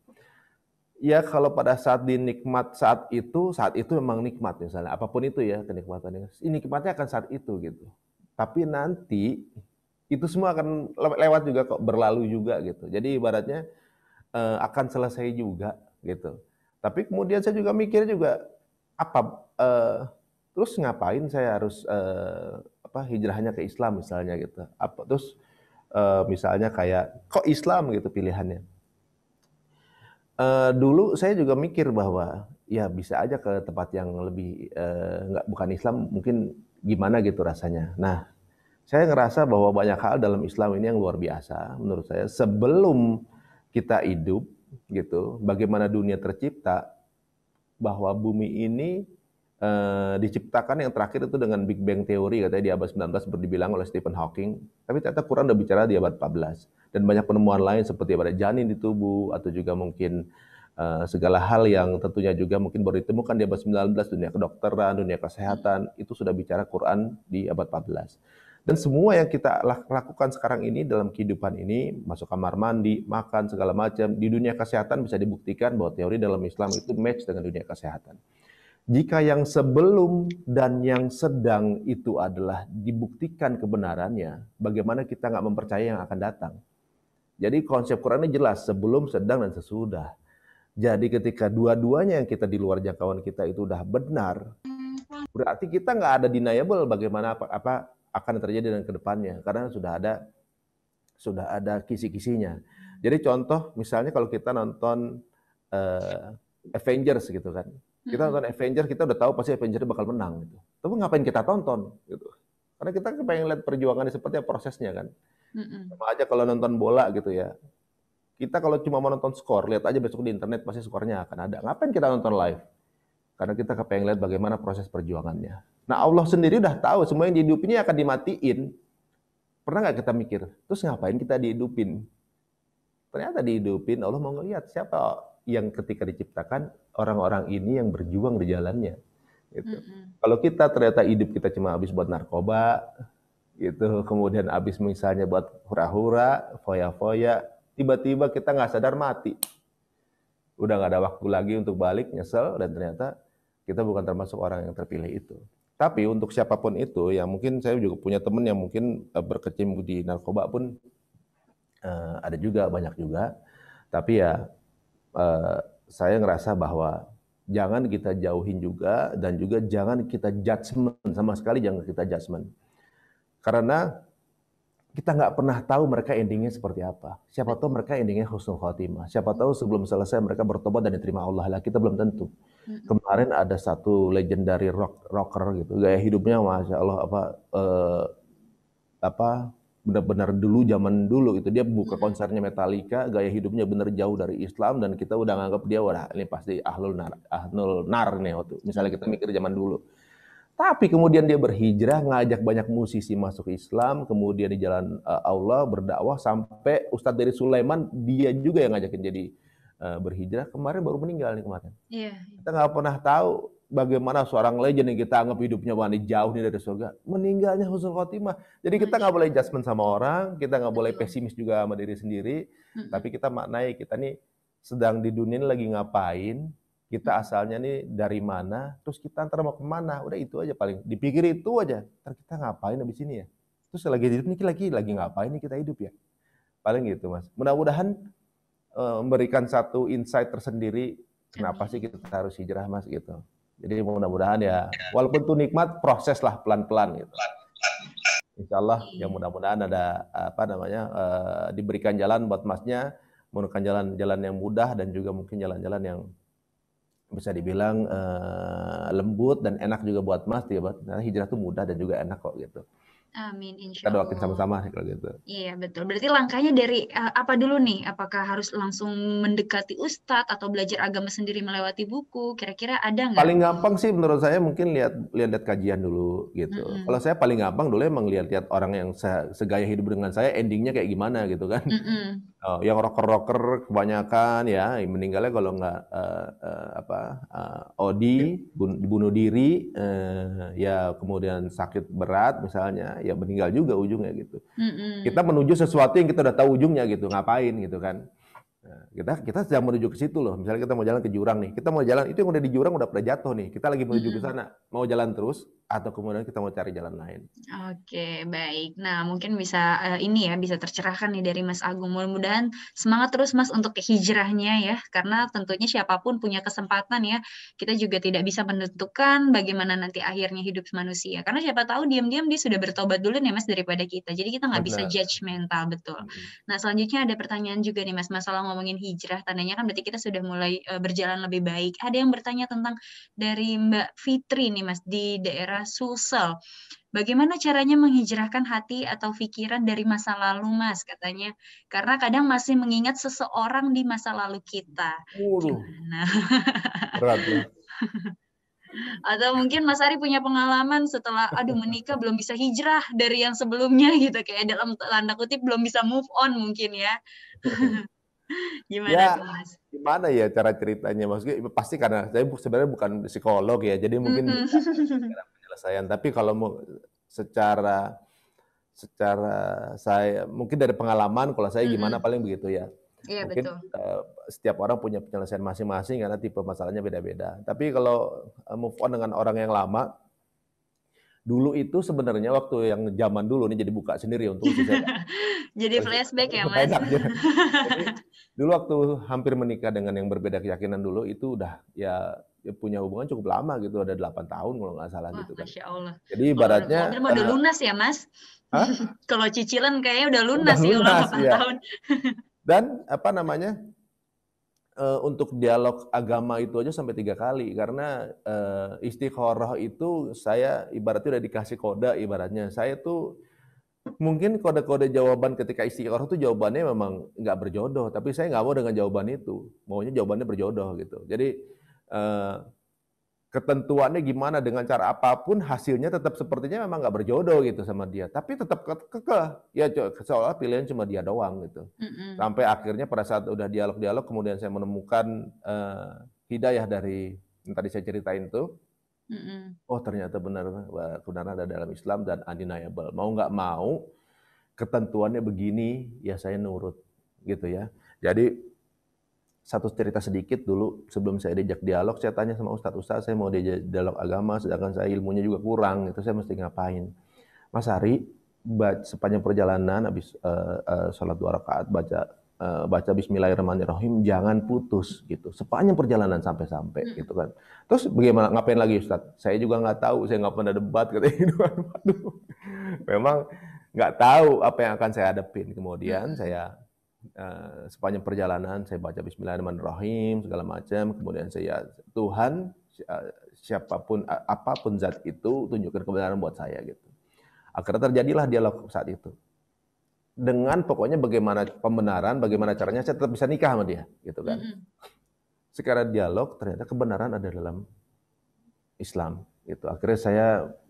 Ya kalau pada saat dinikmat saat itu memang nikmat misalnya, apapun itu ya kenikmatannya. Nikmatnya akan saat itu gitu. Tapi nanti itu semua akan lewat juga kok, berlalu juga gitu. Jadi ibaratnya akan selesai juga gitu. Tapi kemudian saya juga mikir juga terus ngapain saya harus hijrahnya ke Islam misalnya gitu. Terus misalnya kayak kok Islam gitu pilihannya. Dulu saya juga mikir bahwa ya bisa aja ke tempat yang lebih bukan Islam, mungkin gimana gitu rasanya. Nah, saya ngerasa bahwa banyak hal dalam Islam ini yang luar biasa menurut saya. Sebelum kita hidup gitu, bagaimana dunia tercipta, bahwa bumi ini diciptakan yang terakhir itu dengan Big Bang Theory katanya di abad 19 seperti dibilang oleh Stephen Hawking. Tapi ternyata Quran udah bicara di abad 14. Dan banyak penemuan lain seperti pada janin di tubuh atau juga mungkin segala hal yang tentunya juga mungkin baru ditemukan di abad 19, dunia kedokteran, dunia kesehatan, itu sudah bicara Quran di abad 14. Dan semua yang kita lakukan sekarang ini dalam kehidupan ini, masuk kamar mandi, makan, segala macam, di dunia kesehatan bisa dibuktikan bahwa teori dalam Islam itu match dengan dunia kesehatan. Jika yang sebelum dan yang sedang itu adalah dibuktikan kebenarannya, bagaimana kita nggak mempercayai yang akan datang? Jadi konsep Quran ini jelas, sebelum, sedang, dan sesudah. Jadi ketika dua-duanya yang kita di luar jangkauan kita itu udah benar, berarti kita nggak ada deniable bagaimana apa akan terjadi dan kedepannya, karena sudah ada kisi-kisinya. Jadi contoh, misalnya kalau kita nonton Avengers gitu kan, kita nonton Avengers, kita udah tahu pasti Avengers bakal menang gitu. Tapi ngapain kita tonton gitu? Karena kita pengen lihat perjuangannya seperti apa prosesnya kan. Sama aja kalau nonton bola gitu ya. Kita kalau cuma mau nonton skor, lihat aja besok di internet pasti skornya akan ada. Ngapain kita nonton live? Karena kita kepengen lihat bagaimana proses perjuangannya. Nah Allah sendiri udah tahu semua yang dihidupin ini akan dimatiin. Pernah nggak kita mikir, terus ngapain kita dihidupin? Ternyata dihidupin, Allah mau ngelihat siapa yang ketika diciptakan orang-orang ini yang berjuang di jalannya. Gitu. Kalau kita ternyata hidup kita cuma habis buat narkoba, gitu, kemudian habis misalnya buat hura-hura, foya-foya, tiba-tiba kita nggak sadar mati. Udah nggak ada waktu lagi untuk balik, nyesel, dan ternyata kita bukan termasuk orang yang terpilih itu. Tapi untuk siapapun itu, yang mungkin saya juga punya teman yang mungkin berkecimpung di narkoba pun ada juga, banyak juga. Tapi ya saya ngerasa bahwa jangan kita jauhin juga, dan juga jangan kita judgement, sama sekali jangan kita judgement. Karena kita nggak pernah tahu mereka endingnya seperti apa. Siapa tahu mereka endingnya husnul khotimah. Siapa tahu sebelum selesai mereka bertobat dan diterima Allah. Lah kita belum tentu. Kemarin ada satu legendary rocker gitu, gaya hidupnya masya Allah benar-benar dulu, zaman dulu itu dia buka konsernya Metallica, gaya hidupnya benar jauh dari Islam, dan kita udah nganggap dia wah ini pasti ahlul nar nih waktu misalnya kita mikir zaman dulu. Tapi kemudian dia berhijrah, ngajak banyak musisi masuk Islam, kemudian di jalan Allah berdakwah sampai Ustadz dari Sulaiman dia juga yang ngajakin jadi berhijrah. Kemarin baru meninggal nih kemarin. Kita nggak pernah tahu bagaimana seorang legend yang kita anggap hidupnya wah jauh nih dari surga, meninggalnya husnul khotimah. Jadi kita nggak boleh judgement sama orang, kita nggak boleh pesimis juga sama diri sendiri, tapi kita maknai kita nih sedang di dunia ini lagi ngapain, kita asalnya nih dari mana, terus kita antara mau kemana, udah itu aja paling dipikir itu aja. Ntar kita ngapain abis ini ya? Terus lagi hidup nih lagi ngapain nih kita hidup ya? Paling gitu mas. Mudah-mudahan memberikan satu insight tersendiri kenapa sih kita harus hijrah mas gitu. Jadi mudah-mudahan ya, walaupun itu nikmat, proses lah pelan-pelan gitu. Insya Allah ya mudah-mudahan ada diberikan jalan buat masnya, menggunakan jalan-jalan yang mudah dan juga mungkin jalan-jalan yang bisa dibilang lembut dan enak juga buat mas ya, karena hijrah itu mudah dan juga enak kok gitu. Amin, insya Kita Allah. doakan sama-sama kalau gitu. Iya betul. Berarti langkahnya dari apa dulu nih? Apakah harus langsung mendekati ustadz atau belajar agama sendiri melewati buku? Kira-kira ada nggak? Paling gampang sih menurut saya mungkin lihat kajian dulu gitu. Kalau saya paling gampang dulu emang lihat orang yang segaya hidup dengan saya, endingnya kayak gimana gitu kan. Yang rocker kebanyakan ya meninggalnya kalau nggak OD, bunuh diri, ya kemudian sakit berat misalnya, ya meninggal juga ujungnya gitu. Kita menuju sesuatu yang kita udah tahu ujungnya gitu, ngapain gitu kan. Nah, kita sedang menuju ke situ loh. Misalnya kita mau jalan ke jurang nih, kita mau jalan itu yang udah di jurang udah pada jatuh nih. Kita lagi menuju ke sana, mau jalan terus atau kemudian kita mau cari jalan lain. Oke, baik. Nah, mungkin bisa bisa tercerahkan nih dari Mas Agung. Mudah-mudahan semangat terus Mas untuk hijrahnya ya, karena tentunya siapapun punya kesempatan ya. Kita juga tidak bisa menentukan bagaimana nanti akhirnya hidup manusia. Karena siapa tahu diam-diam dia sudah bertobat dulu nih Mas daripada kita. Jadi kita nggak bisa judgmental, betul. Nah, selanjutnya ada pertanyaan juga nih Mas, masalah ngomongin hijrah, tandanya kan berarti kita sudah mulai berjalan lebih baik. Ada yang bertanya tentang dari Mbak Fitri nih Mas, di daerah adalah Sulsel. Bagaimana caranya menghijrahkan hati atau pikiran dari masa lalu, Mas? Katanya, karena kadang masih mengingat seseorang di masa lalu kita. Waduh, Gimana? berat ya. Atau mungkin Mas Ari punya pengalaman setelah, aduh menikah belum bisa hijrah dari yang sebelumnya gitu, kayak dalam tanda kutip belum bisa move on mungkin ya. Gimana Ya, tuh, Mas? gimana ya cara ceritanya? Maksudnya pasti karena saya sebenarnya bukan psikolog ya, jadi mungkin cara penyelesaian. Tapi kalau mau secara saya mungkin dari pengalaman, kalau saya gimana paling begitu ya. Iya, Mungkin betul. setiap orang punya penyelesaian masing-masing karena tipe masalahnya beda-beda. Tapi kalau move on dengan orang yang lama, dulu itu sebenarnya waktu yang zaman dulu nih, jadi buka sendiri untuk saya. Jadi flashback ya, Mas. Jadi, dulu waktu hampir menikah dengan yang berbeda keyakinan dulu itu udah ya punya hubungan cukup lama gitu, ada 8 tahun kalau nggak salah. Wah, gitu kan. Masya Allah. Jadi ibaratnya Kalau udah lunas ya, Mas? Kalau cicilan kayaknya udah lunas udah sih kalau lunas, 8 ya. tahun. Dan apa namanya, untuk dialog agama itu aja sampai 3 kali karena istikharah itu saya ibaratnya udah dikasih kode, ibaratnya saya tuh mungkin kode-kode jawaban ketika istikharah tuh jawabannya memang nggak berjodoh, tapi saya nggak mau dengan jawaban itu, maunya jawabannya berjodoh gitu. Jadi ketentuannya gimana, dengan cara apapun hasilnya tetap sepertinya memang nggak berjodoh gitu sama dia, tapi tetap kekeh ya, seolah pilihan cuma dia doang gitu. Sampai akhirnya pada saat udah dialog kemudian saya menemukan hidayah dari yang tadi saya ceritain tuh. Oh ternyata benar kebenaran ada dalam Islam dan undeniable. Mau nggak mau ketentuannya begini ya saya nurut gitu ya. Jadi satu cerita sedikit dulu sebelum saya diajak dialog, saya tanya sama Ustadz, saya mau diajak dialog agama sedangkan saya ilmunya juga kurang, itu saya mesti ngapain? Mas Ari, sepanjang perjalanan habis sholat 2 rakaat baca Bismillahirrahmanirrahim, jangan putus gitu sepanjang perjalanan sampai gitu kan. Terus bagaimana, ngapain lagi Ustadz? Saya juga nggak tahu, saya nggak pernah debat katanya gitu. Waduh, memang nggak tahu apa yang akan saya hadapin. Kemudian saya sepanjang perjalanan saya baca Bismillahirrahmanirrahim segala macam, kemudian saya, Tuhan siapapun apapun zat itu tunjukkan kebenaran buat saya gitu. Akhirnya terjadilah dialog saat itu dengan pokoknya bagaimana pembenaran, bagaimana caranya saya tetap bisa nikah sama dia gitu kan. Sekarang dialog ternyata kebenaran ada dalam Islam gitu. Akhirnya saya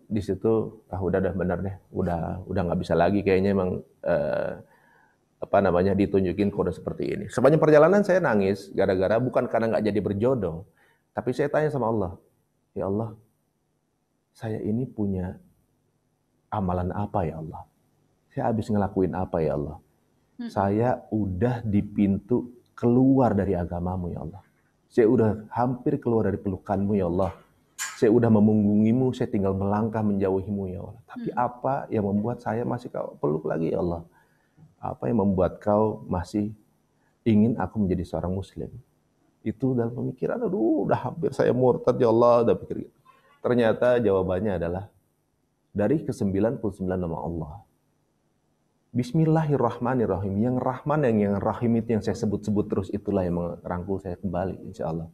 di situ udah benar deh, udah nggak bisa lagi kayaknya, emang ditunjukin kode seperti ini. Sepanjang perjalanan saya nangis gara-gara bukan karena nggak jadi berjodoh, tapi saya tanya sama Allah, ya Allah, saya ini punya amalan apa ya Allah? Saya habis ngelakuin apa ya Allah? Saya udah di pintu keluar dari agamamu ya Allah. Saya udah hampir keluar dari pelukanmu ya Allah. Saya udah memunggungimu, saya tinggal melangkah menjauhimu ya Allah. Tapi apa yang membuat saya masih kau peluk lagi ya Allah? Apa yang membuat kau masih ingin aku menjadi seorang muslim? Itu dalam pemikiran, aduh udah hampir saya murtad ya Allah, udah pikir gitu. Ternyata jawabannya adalah dari ke-99 nama Allah. Bismillahirrahmanirrahim. Yang Rahman yang Rahim itu yang saya sebut-sebut terus, itulah yang merangkul saya kembali insya Allah.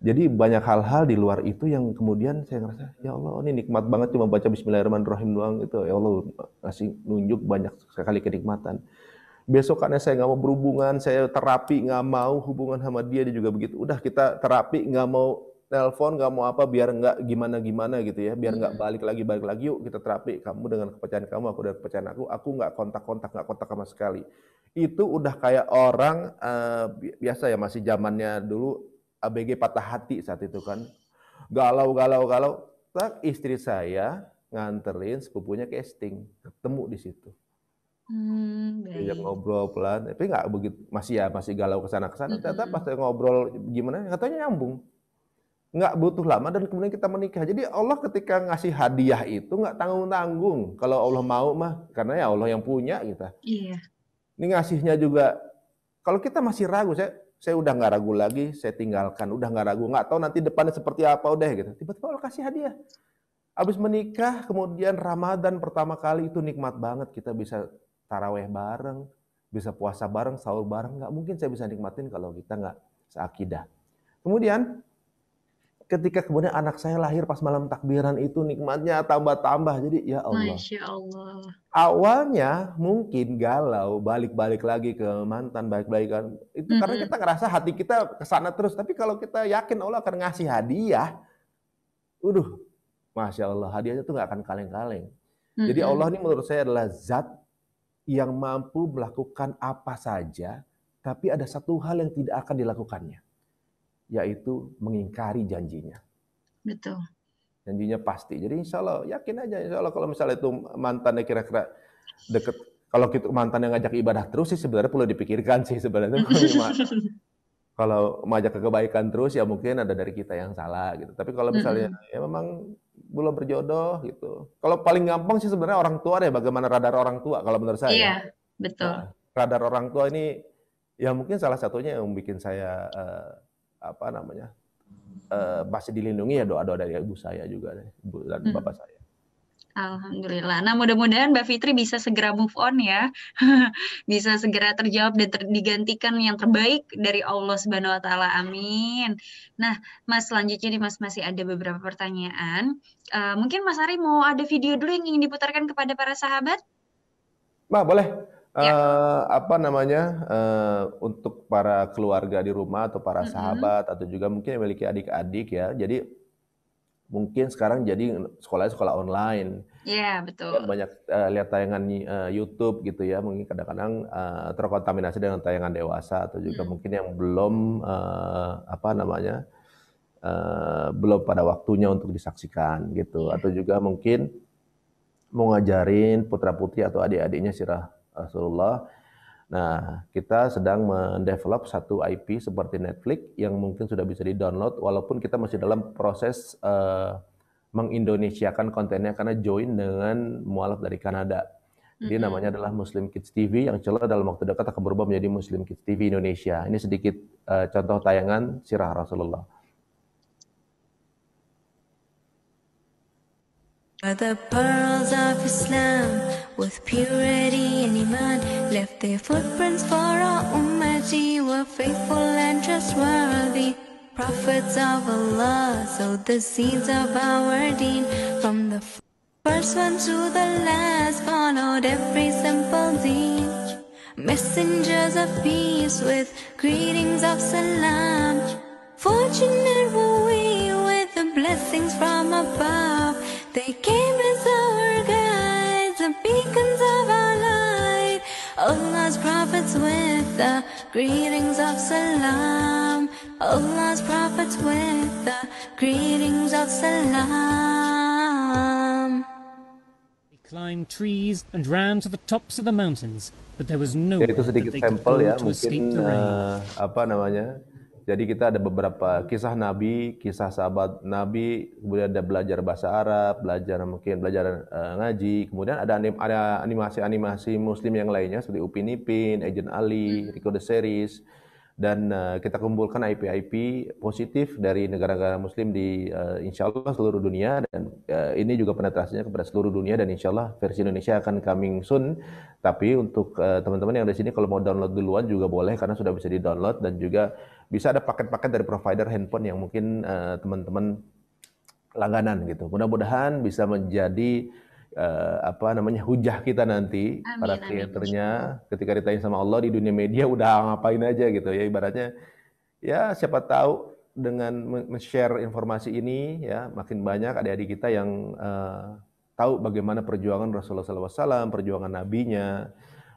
Jadi banyak hal-hal di luar itu yang kemudian saya ngerasa, ya Allah ini nikmat banget cuma baca Bismillahirrahmanirrahim doang itu. Ya Allah ngasih nunjuk banyak sekali kenikmatan. Besokannya saya nggak mau berhubungan, saya terapi nggak mau hubungan sama dia juga begitu. Udah kita terapi nggak mau telepon, nggak mau apa, biar nggak gimana gitu ya, biar nggak balik lagi yuk kita terapi. Kamu dengan kepercayaan kamu, aku dengan kepercayaan aku nggak kontak sama sekali. Itu udah kayak orang biasa ya, masih zamannya dulu ABG patah hati saat itu kan, galau. Tak, istri saya nganterin sepupunya casting, ketemu di situ. Dia ngobrol pelan, tapi nggak begitu, masih galau kesana. Ternyata pas saya ngobrol gimana, katanya nyambung. Nggak butuh lama dan kemudian kita menikah. Jadi Allah ketika ngasih hadiah itu nggak tanggung-tanggung. Kalau Allah mau mah, karena ya Allah yang punya kita. Iya. Ini ngasihnya juga. Kalau kita masih ragu, saya udah nggak ragu lagi, saya tinggalkan, udah nggak ragu, nggak tahu nanti depannya seperti apa udah gitu. Tiba-tiba Allah kasih hadiah. Habis menikah, kemudian Ramadan pertama kali itu nikmat banget, kita bisa taraweh bareng, bisa puasa bareng, sahur bareng. Nggak mungkin saya bisa nikmatin kalau kita nggak seakidah. Kemudian ketika kemudian anak saya lahir pas malam takbiran itu nikmatnya tambah-tambah. Jadi ya Allah. Masya Allah. Awalnya mungkin galau, balik-balik lagi ke mantan, balik-balik kan. Itu karena kita ngerasa hati kita kesana terus. Tapi kalau kita yakin Allah akan ngasih hadiah, Masya Allah, hadiahnya tuh nggak akan kaleng-kaleng. Jadi Allah ini menurut saya adalah zat yang mampu melakukan apa saja, tapi ada satu hal yang tidak akan dilakukannya, yaitu mengingkari janjinya. Betul. Janjinya pasti. Jadi insya Allah, yakin aja. Insya Allah kalau misalnya itu mantannya kira-kira deket, kalau gitu mantan yang ngajak ibadah terus sih sebenarnya perlu dipikirkan sih sebenarnya. Kalau mengajak ke kebaikan terus ya mungkin ada dari kita yang salah gitu. Tapi kalau misalnya ya memang belum berjodoh gitu. Kalau paling gampang sih sebenarnya orang tua deh, bagaimana radar orang tua kalau menurut saya. Iya, betul. Nah, radar orang tua ini ya mungkin salah satunya yang bikin saya masih dilindungi ya doa-doa dari ibu saya juga, ibu dan bapak saya. Alhamdulillah. Nah, mudah-mudahan Mbak Fitri bisa segera move on ya. Bisa segera terjawab dan digantikan yang terbaik dari Allah Subhanahu wa taala. Amin. Nah, Mas, selanjutnya nih Mas masih ada beberapa pertanyaan. Mungkin Mas Ari mau ada video dulu yang ingin diputarkan kepada para sahabat? Boleh. Untuk para keluarga di rumah atau para sahabat atau juga mungkin yang memiliki adik-adik ya. Jadi mungkin sekarang jadi sekolah online. Iya, betul. Dan banyak lihat tayangan YouTube gitu ya. Mungkin kadang-kadang terkontaminasi dengan tayangan dewasa atau juga mungkin yang belum belum pada waktunya untuk disaksikan gitu. Atau juga mungkin mau ngajarin putra-putri atau adik-adiknya sirah Rasulullah. Nah, kita sedang mendevelop satu IP seperti Netflix yang mungkin sudah bisa di-download walaupun kita masih dalam proses mengindonesiakan kontennya karena join dengan mualaf dari Kanada. Jadi namanya adalah Muslim Kids TV yang insya Allah dalam waktu dekat akan berubah menjadi Muslim Kids TV Indonesia. Ini sedikit contoh tayangan sirah Rasulullah. The pearls of Islam with purity and iman left their footprints for our ummati, were faithful and trustworthy. Prophets of Allah sowed the seeds of our deen. From the first one to the last followed every simple deed. Messengers of peace with greetings of salam. Fortunate were we with the blessings from above. They came as our guides, the beacons of our light. Allah's prophets with the greetings of salam. Allah's prophets with the greetings of salam. They climbed trees and ran to the tops of the mountains, but there was no itu sedikit sampel ya, to escape mungkin the rain. Jadi kita ada beberapa kisah Nabi, kisah sahabat Nabi, kemudian ada belajar bahasa Arab, belajar ngaji, kemudian ada animasi-animasi Muslim yang lainnya seperti Upin Ipin, Agent Ali, Rico the Series, dan kita kumpulkan IP-IP positif dari negara-negara Muslim di insya Allah seluruh dunia, dan ini juga penetrasinya kepada seluruh dunia, dan insya Allah versi Indonesia akan coming soon. Tapi untuk teman-teman yang ada di sini kalau mau download duluan juga boleh karena sudah bisa di-download, dan juga bisa ada paket-paket dari provider handphone yang mungkin teman-teman langganan gitu. Mudah-mudahan bisa menjadi hujah kita nanti, para kreatornya ketika ditanya sama Allah di dunia media udah ngapain aja gitu ya, ibaratnya ya siapa tahu dengan men-share informasi ini ya makin banyak adik-adik kita yang tahu bagaimana perjuangan Rasulullah SAW, perjuangan nabinya.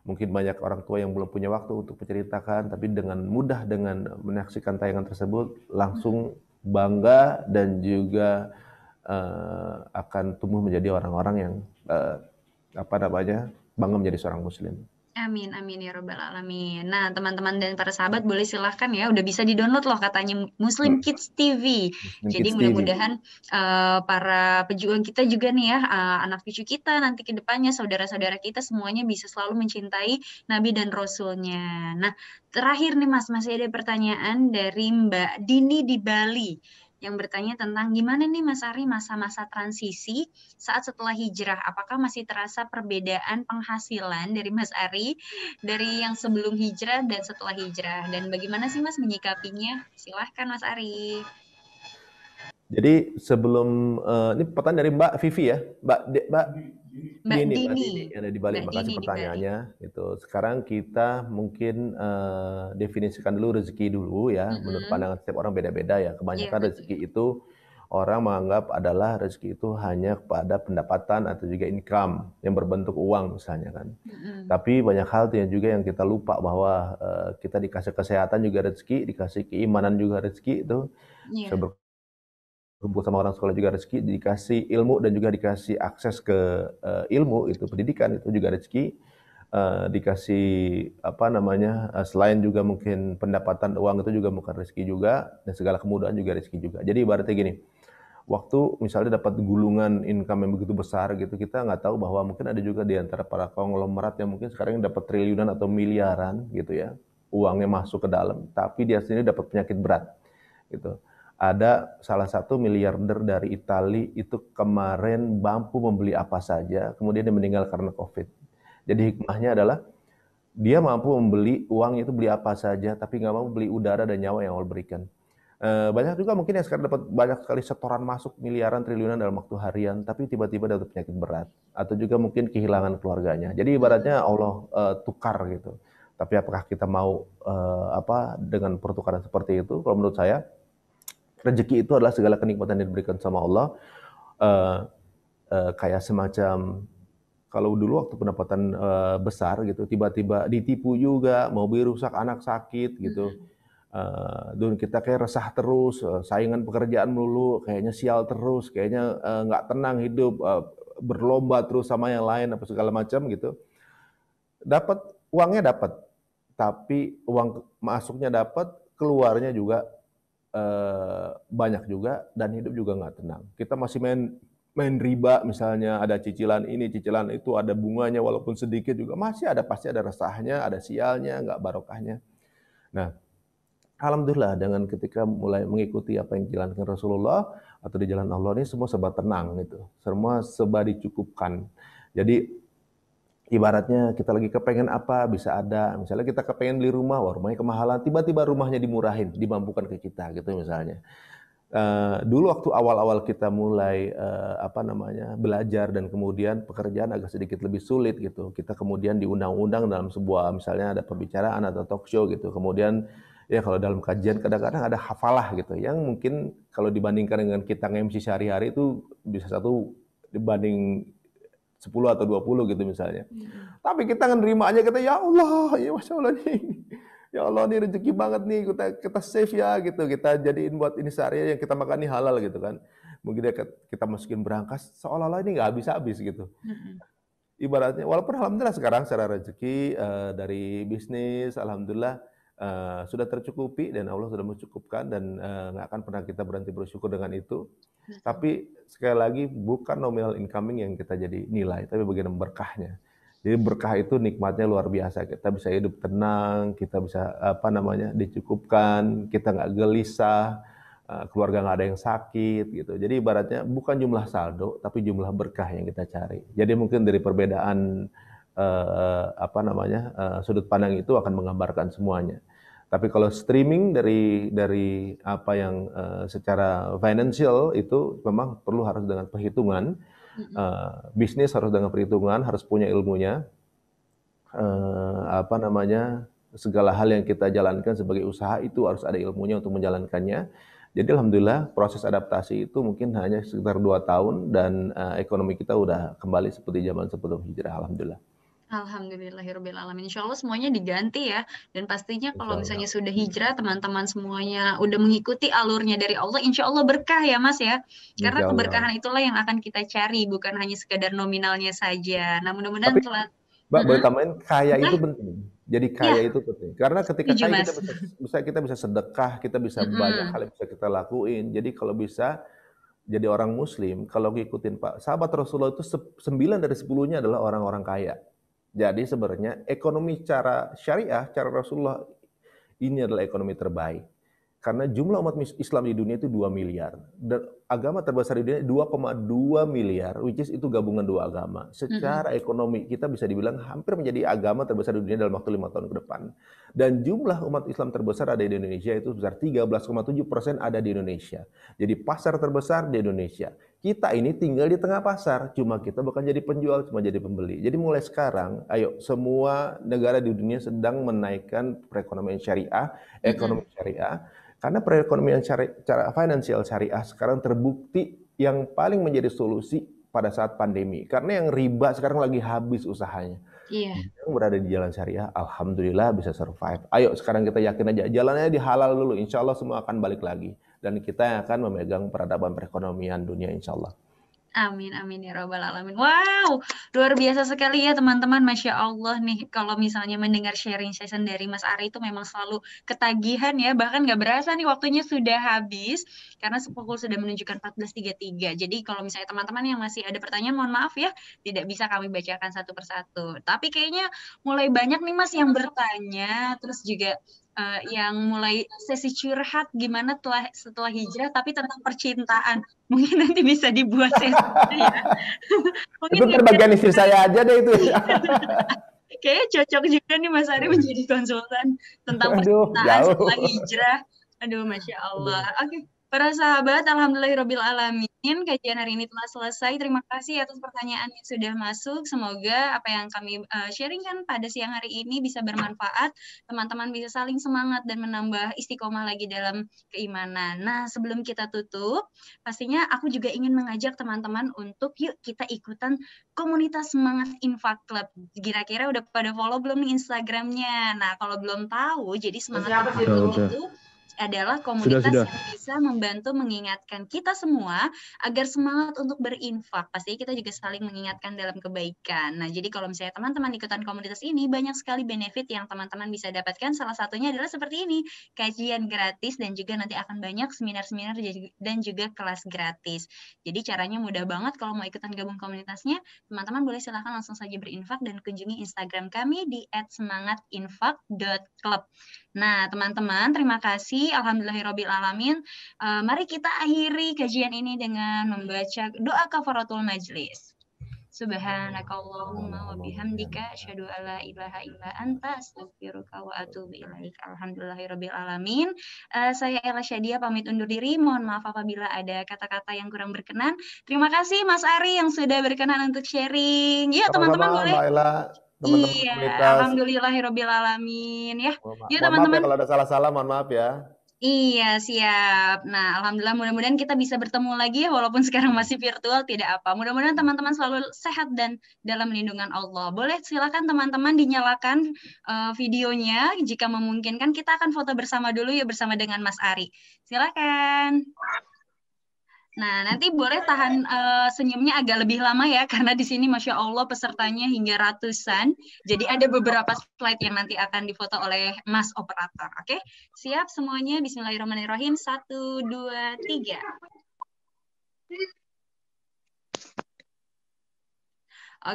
Mungkin banyak orang tua yang belum punya waktu untuk menceritakan, tapi dengan mudah dengan menyaksikan tayangan tersebut langsung bangga dan juga akan tumbuh menjadi orang-orang yang bangga menjadi seorang Muslim. Amin, amin ya Rabbal Alamin. Nah, teman-teman dan para sahabat boleh silahkan ya, udah bisa di-download loh katanya Muslim Kids TV. Jadi mudah-mudahan para pejuang kita juga nih ya, anak cucu kita nanti ke depannya, saudara-saudara kita semuanya bisa selalu mencintai Nabi dan Rasulnya. Nah, terakhir nih Mas, masih ada pertanyaan dari Mbak Dini di Bali yang bertanya tentang gimana nih Mas Ari masa-masa transisi saat setelah hijrah, apakah masih terasa perbedaan penghasilan dari Mas Ari dari yang sebelum hijrah dan setelah hijrah, dan bagaimana sih Mas menyikapinya? Silahkan Mas Ari. Jadi sebelum ini pertanyaan dari Mbak Vivi ya, Mbak Dini yang ada di balik. Makasih pertanyaannya. Itu sekarang kita mungkin definisikan dulu rezeki dulu ya. Menurut pandangan setiap orang beda-beda ya. Kebanyakan rezeki itu orang menganggap adalah rezeki itu hanya kepada pendapatan atau juga income yang berbentuk uang misalnya kan. Tapi banyak hal juga yang kita lupa bahwa kita dikasih kesehatan juga rezeki, dikasih keimanan juga rezeki itu. Berkumpul sama orang sekolah juga rezeki, dikasih ilmu dan juga dikasih akses ke ilmu itu pendidikan itu juga rezeki, dikasih apa namanya selain juga mungkin pendapatan uang itu juga bukan rezeki juga, dan segala kemudahan juga rezeki juga. Jadi ibaratnya gini, waktu misalnya dapat gulungan income yang begitu besar gitu, kita nggak tahu bahwa mungkin ada juga di antara para konglomerat yang mungkin sekarang dapat triliunan atau miliaran gitu ya, uangnya masuk ke dalam, tapi dia sendiri dapat penyakit berat gitu. Ada salah satu miliarder dari Italia itu kemarin mampu membeli apa saja, kemudian dia meninggal karena COVID. Jadi hikmahnya adalah dia mampu membeli uang itu beli apa saja, tapi nggak mau beli udara dan nyawa yang Allah berikan. Banyak juga mungkin yang sekarang dapat banyak sekali setoran masuk miliaran triliunan dalam waktu harian, tapi tiba-tiba dapat penyakit berat, atau juga mungkin kehilangan keluarganya. Jadi ibaratnya Allah tukar gitu. Tapi apakah kita mau dengan pertukaran seperti itu? Kalau menurut saya, rezeki itu adalah segala kenikmatan yang diberikan sama Allah, kayak semacam kalau dulu waktu pendapatan besar gitu, tiba-tiba ditipu juga, mobil rusak, anak sakit gitu, dan kita kayak resah terus, saingan pekerjaan melulu, kayaknya sial terus, kayaknya nggak tenang hidup, berlomba terus sama yang lain apa segala macam gitu. Dapat uangnya dapat, tapi uang masuknya dapat, keluarnya juga banyak juga, dan hidup juga nggak tenang. Kita masih main riba misalnya, ada cicilan ini, cicilan itu, ada bunganya walaupun sedikit juga masih ada, pasti ada resahnya, ada sialnya, nggak barokahnya. Nah, alhamdulillah dengan ketika mulai mengikuti apa yang dijalankan Rasulullah atau di jalan Allah ini, semua serba tenang gitu, semua serba dicukupkan. Jadi ibaratnya kita lagi kepengen apa bisa ada, misalnya kita kepengen beli rumah, wah rumahnya kemahalan, tiba-tiba rumahnya dimurahin, dimampukan ke kita gitu misalnya. Dulu waktu awal-awal kita mulai belajar dan kemudian pekerjaan agak sedikit lebih sulit gitu, kita kemudian diundang-undang dalam sebuah misalnya ada perbicaraan atau talk show gitu, kemudian ya kalau dalam kajian kadang-kadang ada hafalah gitu, yang mungkin kalau dibandingkan dengan kita nge-MC sehari-hari itu bisa satu dibanding 10 atau 20 gitu misalnya. Tapi kita nerima aja, kita ya Allah, ya Masya Allah nih. Ya Allah nih rezeki banget nih, kita save ya gitu. Kita jadiin buat ini sehari yang kita makan ini halal gitu kan. Mungkin kita masukin berangkas, seolah-olah ini nggak habis-habis gitu. Ibaratnya, walaupun alhamdulillah sekarang secara rezeki dari bisnis, alhamdulillah sudah tercukupi dan Allah sudah mencukupkan, dan nggak akan pernah kita berhenti bersyukur dengan itu. Tapi sekali lagi bukan nominal incoming yang kita jadi nilai, tapi bagian berkahnya. Jadi berkah itu nikmatnya luar biasa. Kita bisa hidup tenang, kita bisa dicukupkan, kita nggak gelisah, keluarga nggak ada yang sakit gitu. Jadi ibaratnya bukan jumlah saldo, tapi jumlah berkah yang kita cari. Jadi mungkin dari perbedaan sudut pandang itu akan menggambarkan semuanya. Tapi kalau streaming dari apa yang secara financial itu memang harus dengan perhitungan, bisnis harus dengan perhitungan, harus punya ilmunya, segala hal yang kita jalankan sebagai usaha itu harus ada ilmunya untuk menjalankannya. Jadi alhamdulillah proses adaptasi itu mungkin hanya sekitar 2 tahun, dan ekonomi kita udah kembali seperti zaman sebelum hijrah, alhamdulillah. Alhamdulillahirrahmanirrahim. Insya Allah semuanya diganti ya. Dan pastinya kalau misalnya sudah hijrah, teman-teman semuanya udah mengikuti alurnya dari Allah, insya Allah berkah ya Mas ya. Karena keberkahan itulah yang akan kita cari, bukan hanya sekedar nominalnya saja. Nah mudah-mudahan telah. Mbak, boleh tambahin, kaya itu penting. Jadi kaya itu penting. Karena ketika kaya kita bisa sedekah, kita bisa banyak hal yang bisa kita lakuin. Jadi kalau bisa jadi orang muslim, kalau ngikutin Pak, sahabat Rasulullah itu 9 dari 10-nya adalah orang-orang kaya. Jadi sebenarnya ekonomi cara syariah, cara Rasulullah ini adalah ekonomi terbaik. Karena jumlah umat Islam di dunia itu 2 miliar. Dan agama terbesar di dunia 2,2 miliar, which is itu gabungan dua agama. Secara ekonomi kita bisa dibilang hampir menjadi agama terbesar di dunia dalam waktu 5 tahun ke depan. Dan jumlah umat Islam terbesar ada di Indonesia itu sebesar 13,7% ada di Indonesia. Jadi pasar terbesar di Indonesia. Kita ini tinggal di tengah pasar, cuma kita bukan jadi penjual, cuma jadi pembeli. Jadi mulai sekarang, ayo semua negara di dunia sedang menaikkan perekonomian syariah, ekonomi syariah. Karena perekonomian cara financial syariah sekarang terbukti yang paling menjadi solusi pada saat pandemi. Karena yang riba sekarang lagi habis usahanya. Iya. Yang berada di jalan syariah, alhamdulillah bisa survive. Ayo sekarang kita yakin aja, jalannya di halal dulu. Insya Allah semua akan balik lagi. Dan kita yang akan memegang peradaban perekonomian dunia insya Allah. Amin, amin ya robbal alamin. Wow, luar biasa sekali ya teman-teman. Masya Allah nih, kalau misalnya mendengar sharing session dari Mas Ari itu memang selalu ketagihan ya. Bahkan nggak berasa nih waktunya sudah habis. Karena pukul sudah menunjukkan 14.33. Jadi kalau misalnya teman-teman yang masih ada pertanyaan, mohon maaf ya. Tidak bisa kami bacakan satu persatu. Tapi kayaknya mulai banyak nih Mas yang bertanya. Terus juga yang mulai sesi curhat gimana setelah hijrah tapi tentang percintaan. Mungkin nanti bisa dibuat sesi ya. Mungkin itu terbagian istri saya aja deh itu. Kayaknya cocok juga nih Mas Ari menjadi konsultan tentang percintaan setelah hijrah. Aduh, Masya Allah. Oke, para sahabat, alhamdulillahirabbil alamin. Kajian hari ini telah selesai. Terima kasih atas pertanyaan yang sudah masuk. Semoga apa yang kami sharingkan pada siang hari ini bisa bermanfaat. Teman-teman bisa saling semangat dan menambah istiqomah lagi dalam keimanan. Nah, sebelum kita tutup, pastinya aku juga ingin mengajak teman-teman untuk yuk kita ikutan komunitas Semangat Infak Club. Kira-kira udah pada follow belum nih Instagramnya? Nah, kalau belum tahu, jadi Semangat Infak Club itu adalah komunitas yang bisa membantu mengingatkan kita semua agar semangat untuk berinfak. Pasti kita juga saling mengingatkan dalam kebaikan. Nah, jadi kalau misalnya teman-teman ikutan komunitas ini, banyak sekali benefit yang teman-teman bisa dapatkan. Salah satunya adalah seperti ini, kajian gratis dan juga nanti akan banyak seminar-seminar dan juga kelas gratis. Jadi caranya mudah banget. Kalau mau ikutan gabung komunitasnya, teman-teman boleh silahkan langsung saja berinfak dan kunjungi Instagram kami di @semangatinfak.club. Nah, teman-teman, terima kasih. Alhamdulillahirabbil alamin. Mari kita akhiri kajian ini dengan membaca doa kafaratul majlis. Subhanakallahumma wa bihamdika asyhadu alla ilaha illa anta astaghfiruka wa atubu ilaik. Alhamdulillahirabbil alamin. Saya Ella Syadia pamit undur diri. Mohon maaf apabila ada kata-kata yang kurang berkenan. Terima kasih Mas Ari yang sudah berkenan untuk sharing. Ya, teman-teman boleh. Teman-teman iya, komunitas. Alhamdulillahirabbil alamin ya. Yuk Mohon teman-teman. maaf ya kalau ada salah-salah, mohon maaf ya. Iya, siap. Nah, alhamdulillah mudah-mudahan kita bisa bertemu lagi ya, walaupun sekarang masih virtual, tidak apa. Mudah-mudahan teman-teman selalu sehat dan dalam lindungan Allah. Boleh silakan teman-teman dinyalakan videonya jika memungkinkan. Kita akan foto bersama dulu ya bersama dengan Mas Ari. Silakan. Nah, nanti boleh tahan senyumnya agak lebih lama ya, karena di sini Masya Allah pesertanya hingga ratusan. Jadi ada beberapa slide yang nanti akan difoto oleh Mas Operator. Oke, siap semuanya? Bismillahirrahmanirrahim. 1, 2, 3.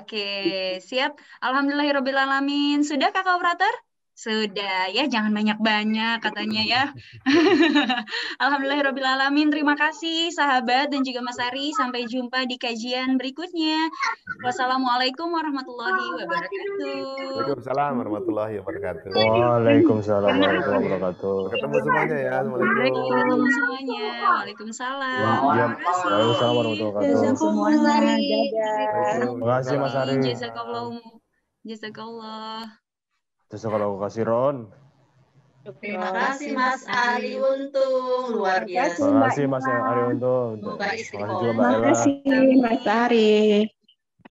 Oke, siap. Alhamdulillahirrahmanirrahim. Sudah Kakak Operator? Sudah ya, jangan banyak-banyak katanya ya. Alhamdulillahirrahmanirrahim. Terima kasih sahabat dan juga Mas Ari. Sampai jumpa di kajian berikutnya. Wassalamualaikum warahmatullahi wabarakatuh. Waalaikumsalam warahmatullahi wabarakatuh. Waalaikumsalam warahmatullahi wabarakatuh. Ketemu semuanya ya. Assalamualaikum. Ketemu semuanya. Waalaikumsalam. Waalaikumsalam warahmatullahi wabarakatuh. Terima kasih Mas Ari. Jazakallah. Jazakallah kasih Ron. Terima kasih Mas Ari Untung, luar biasa. Terima kasih Mas Ari Untung. Terima kasih juga Mbak Ella. Terima kasih Mas Ari.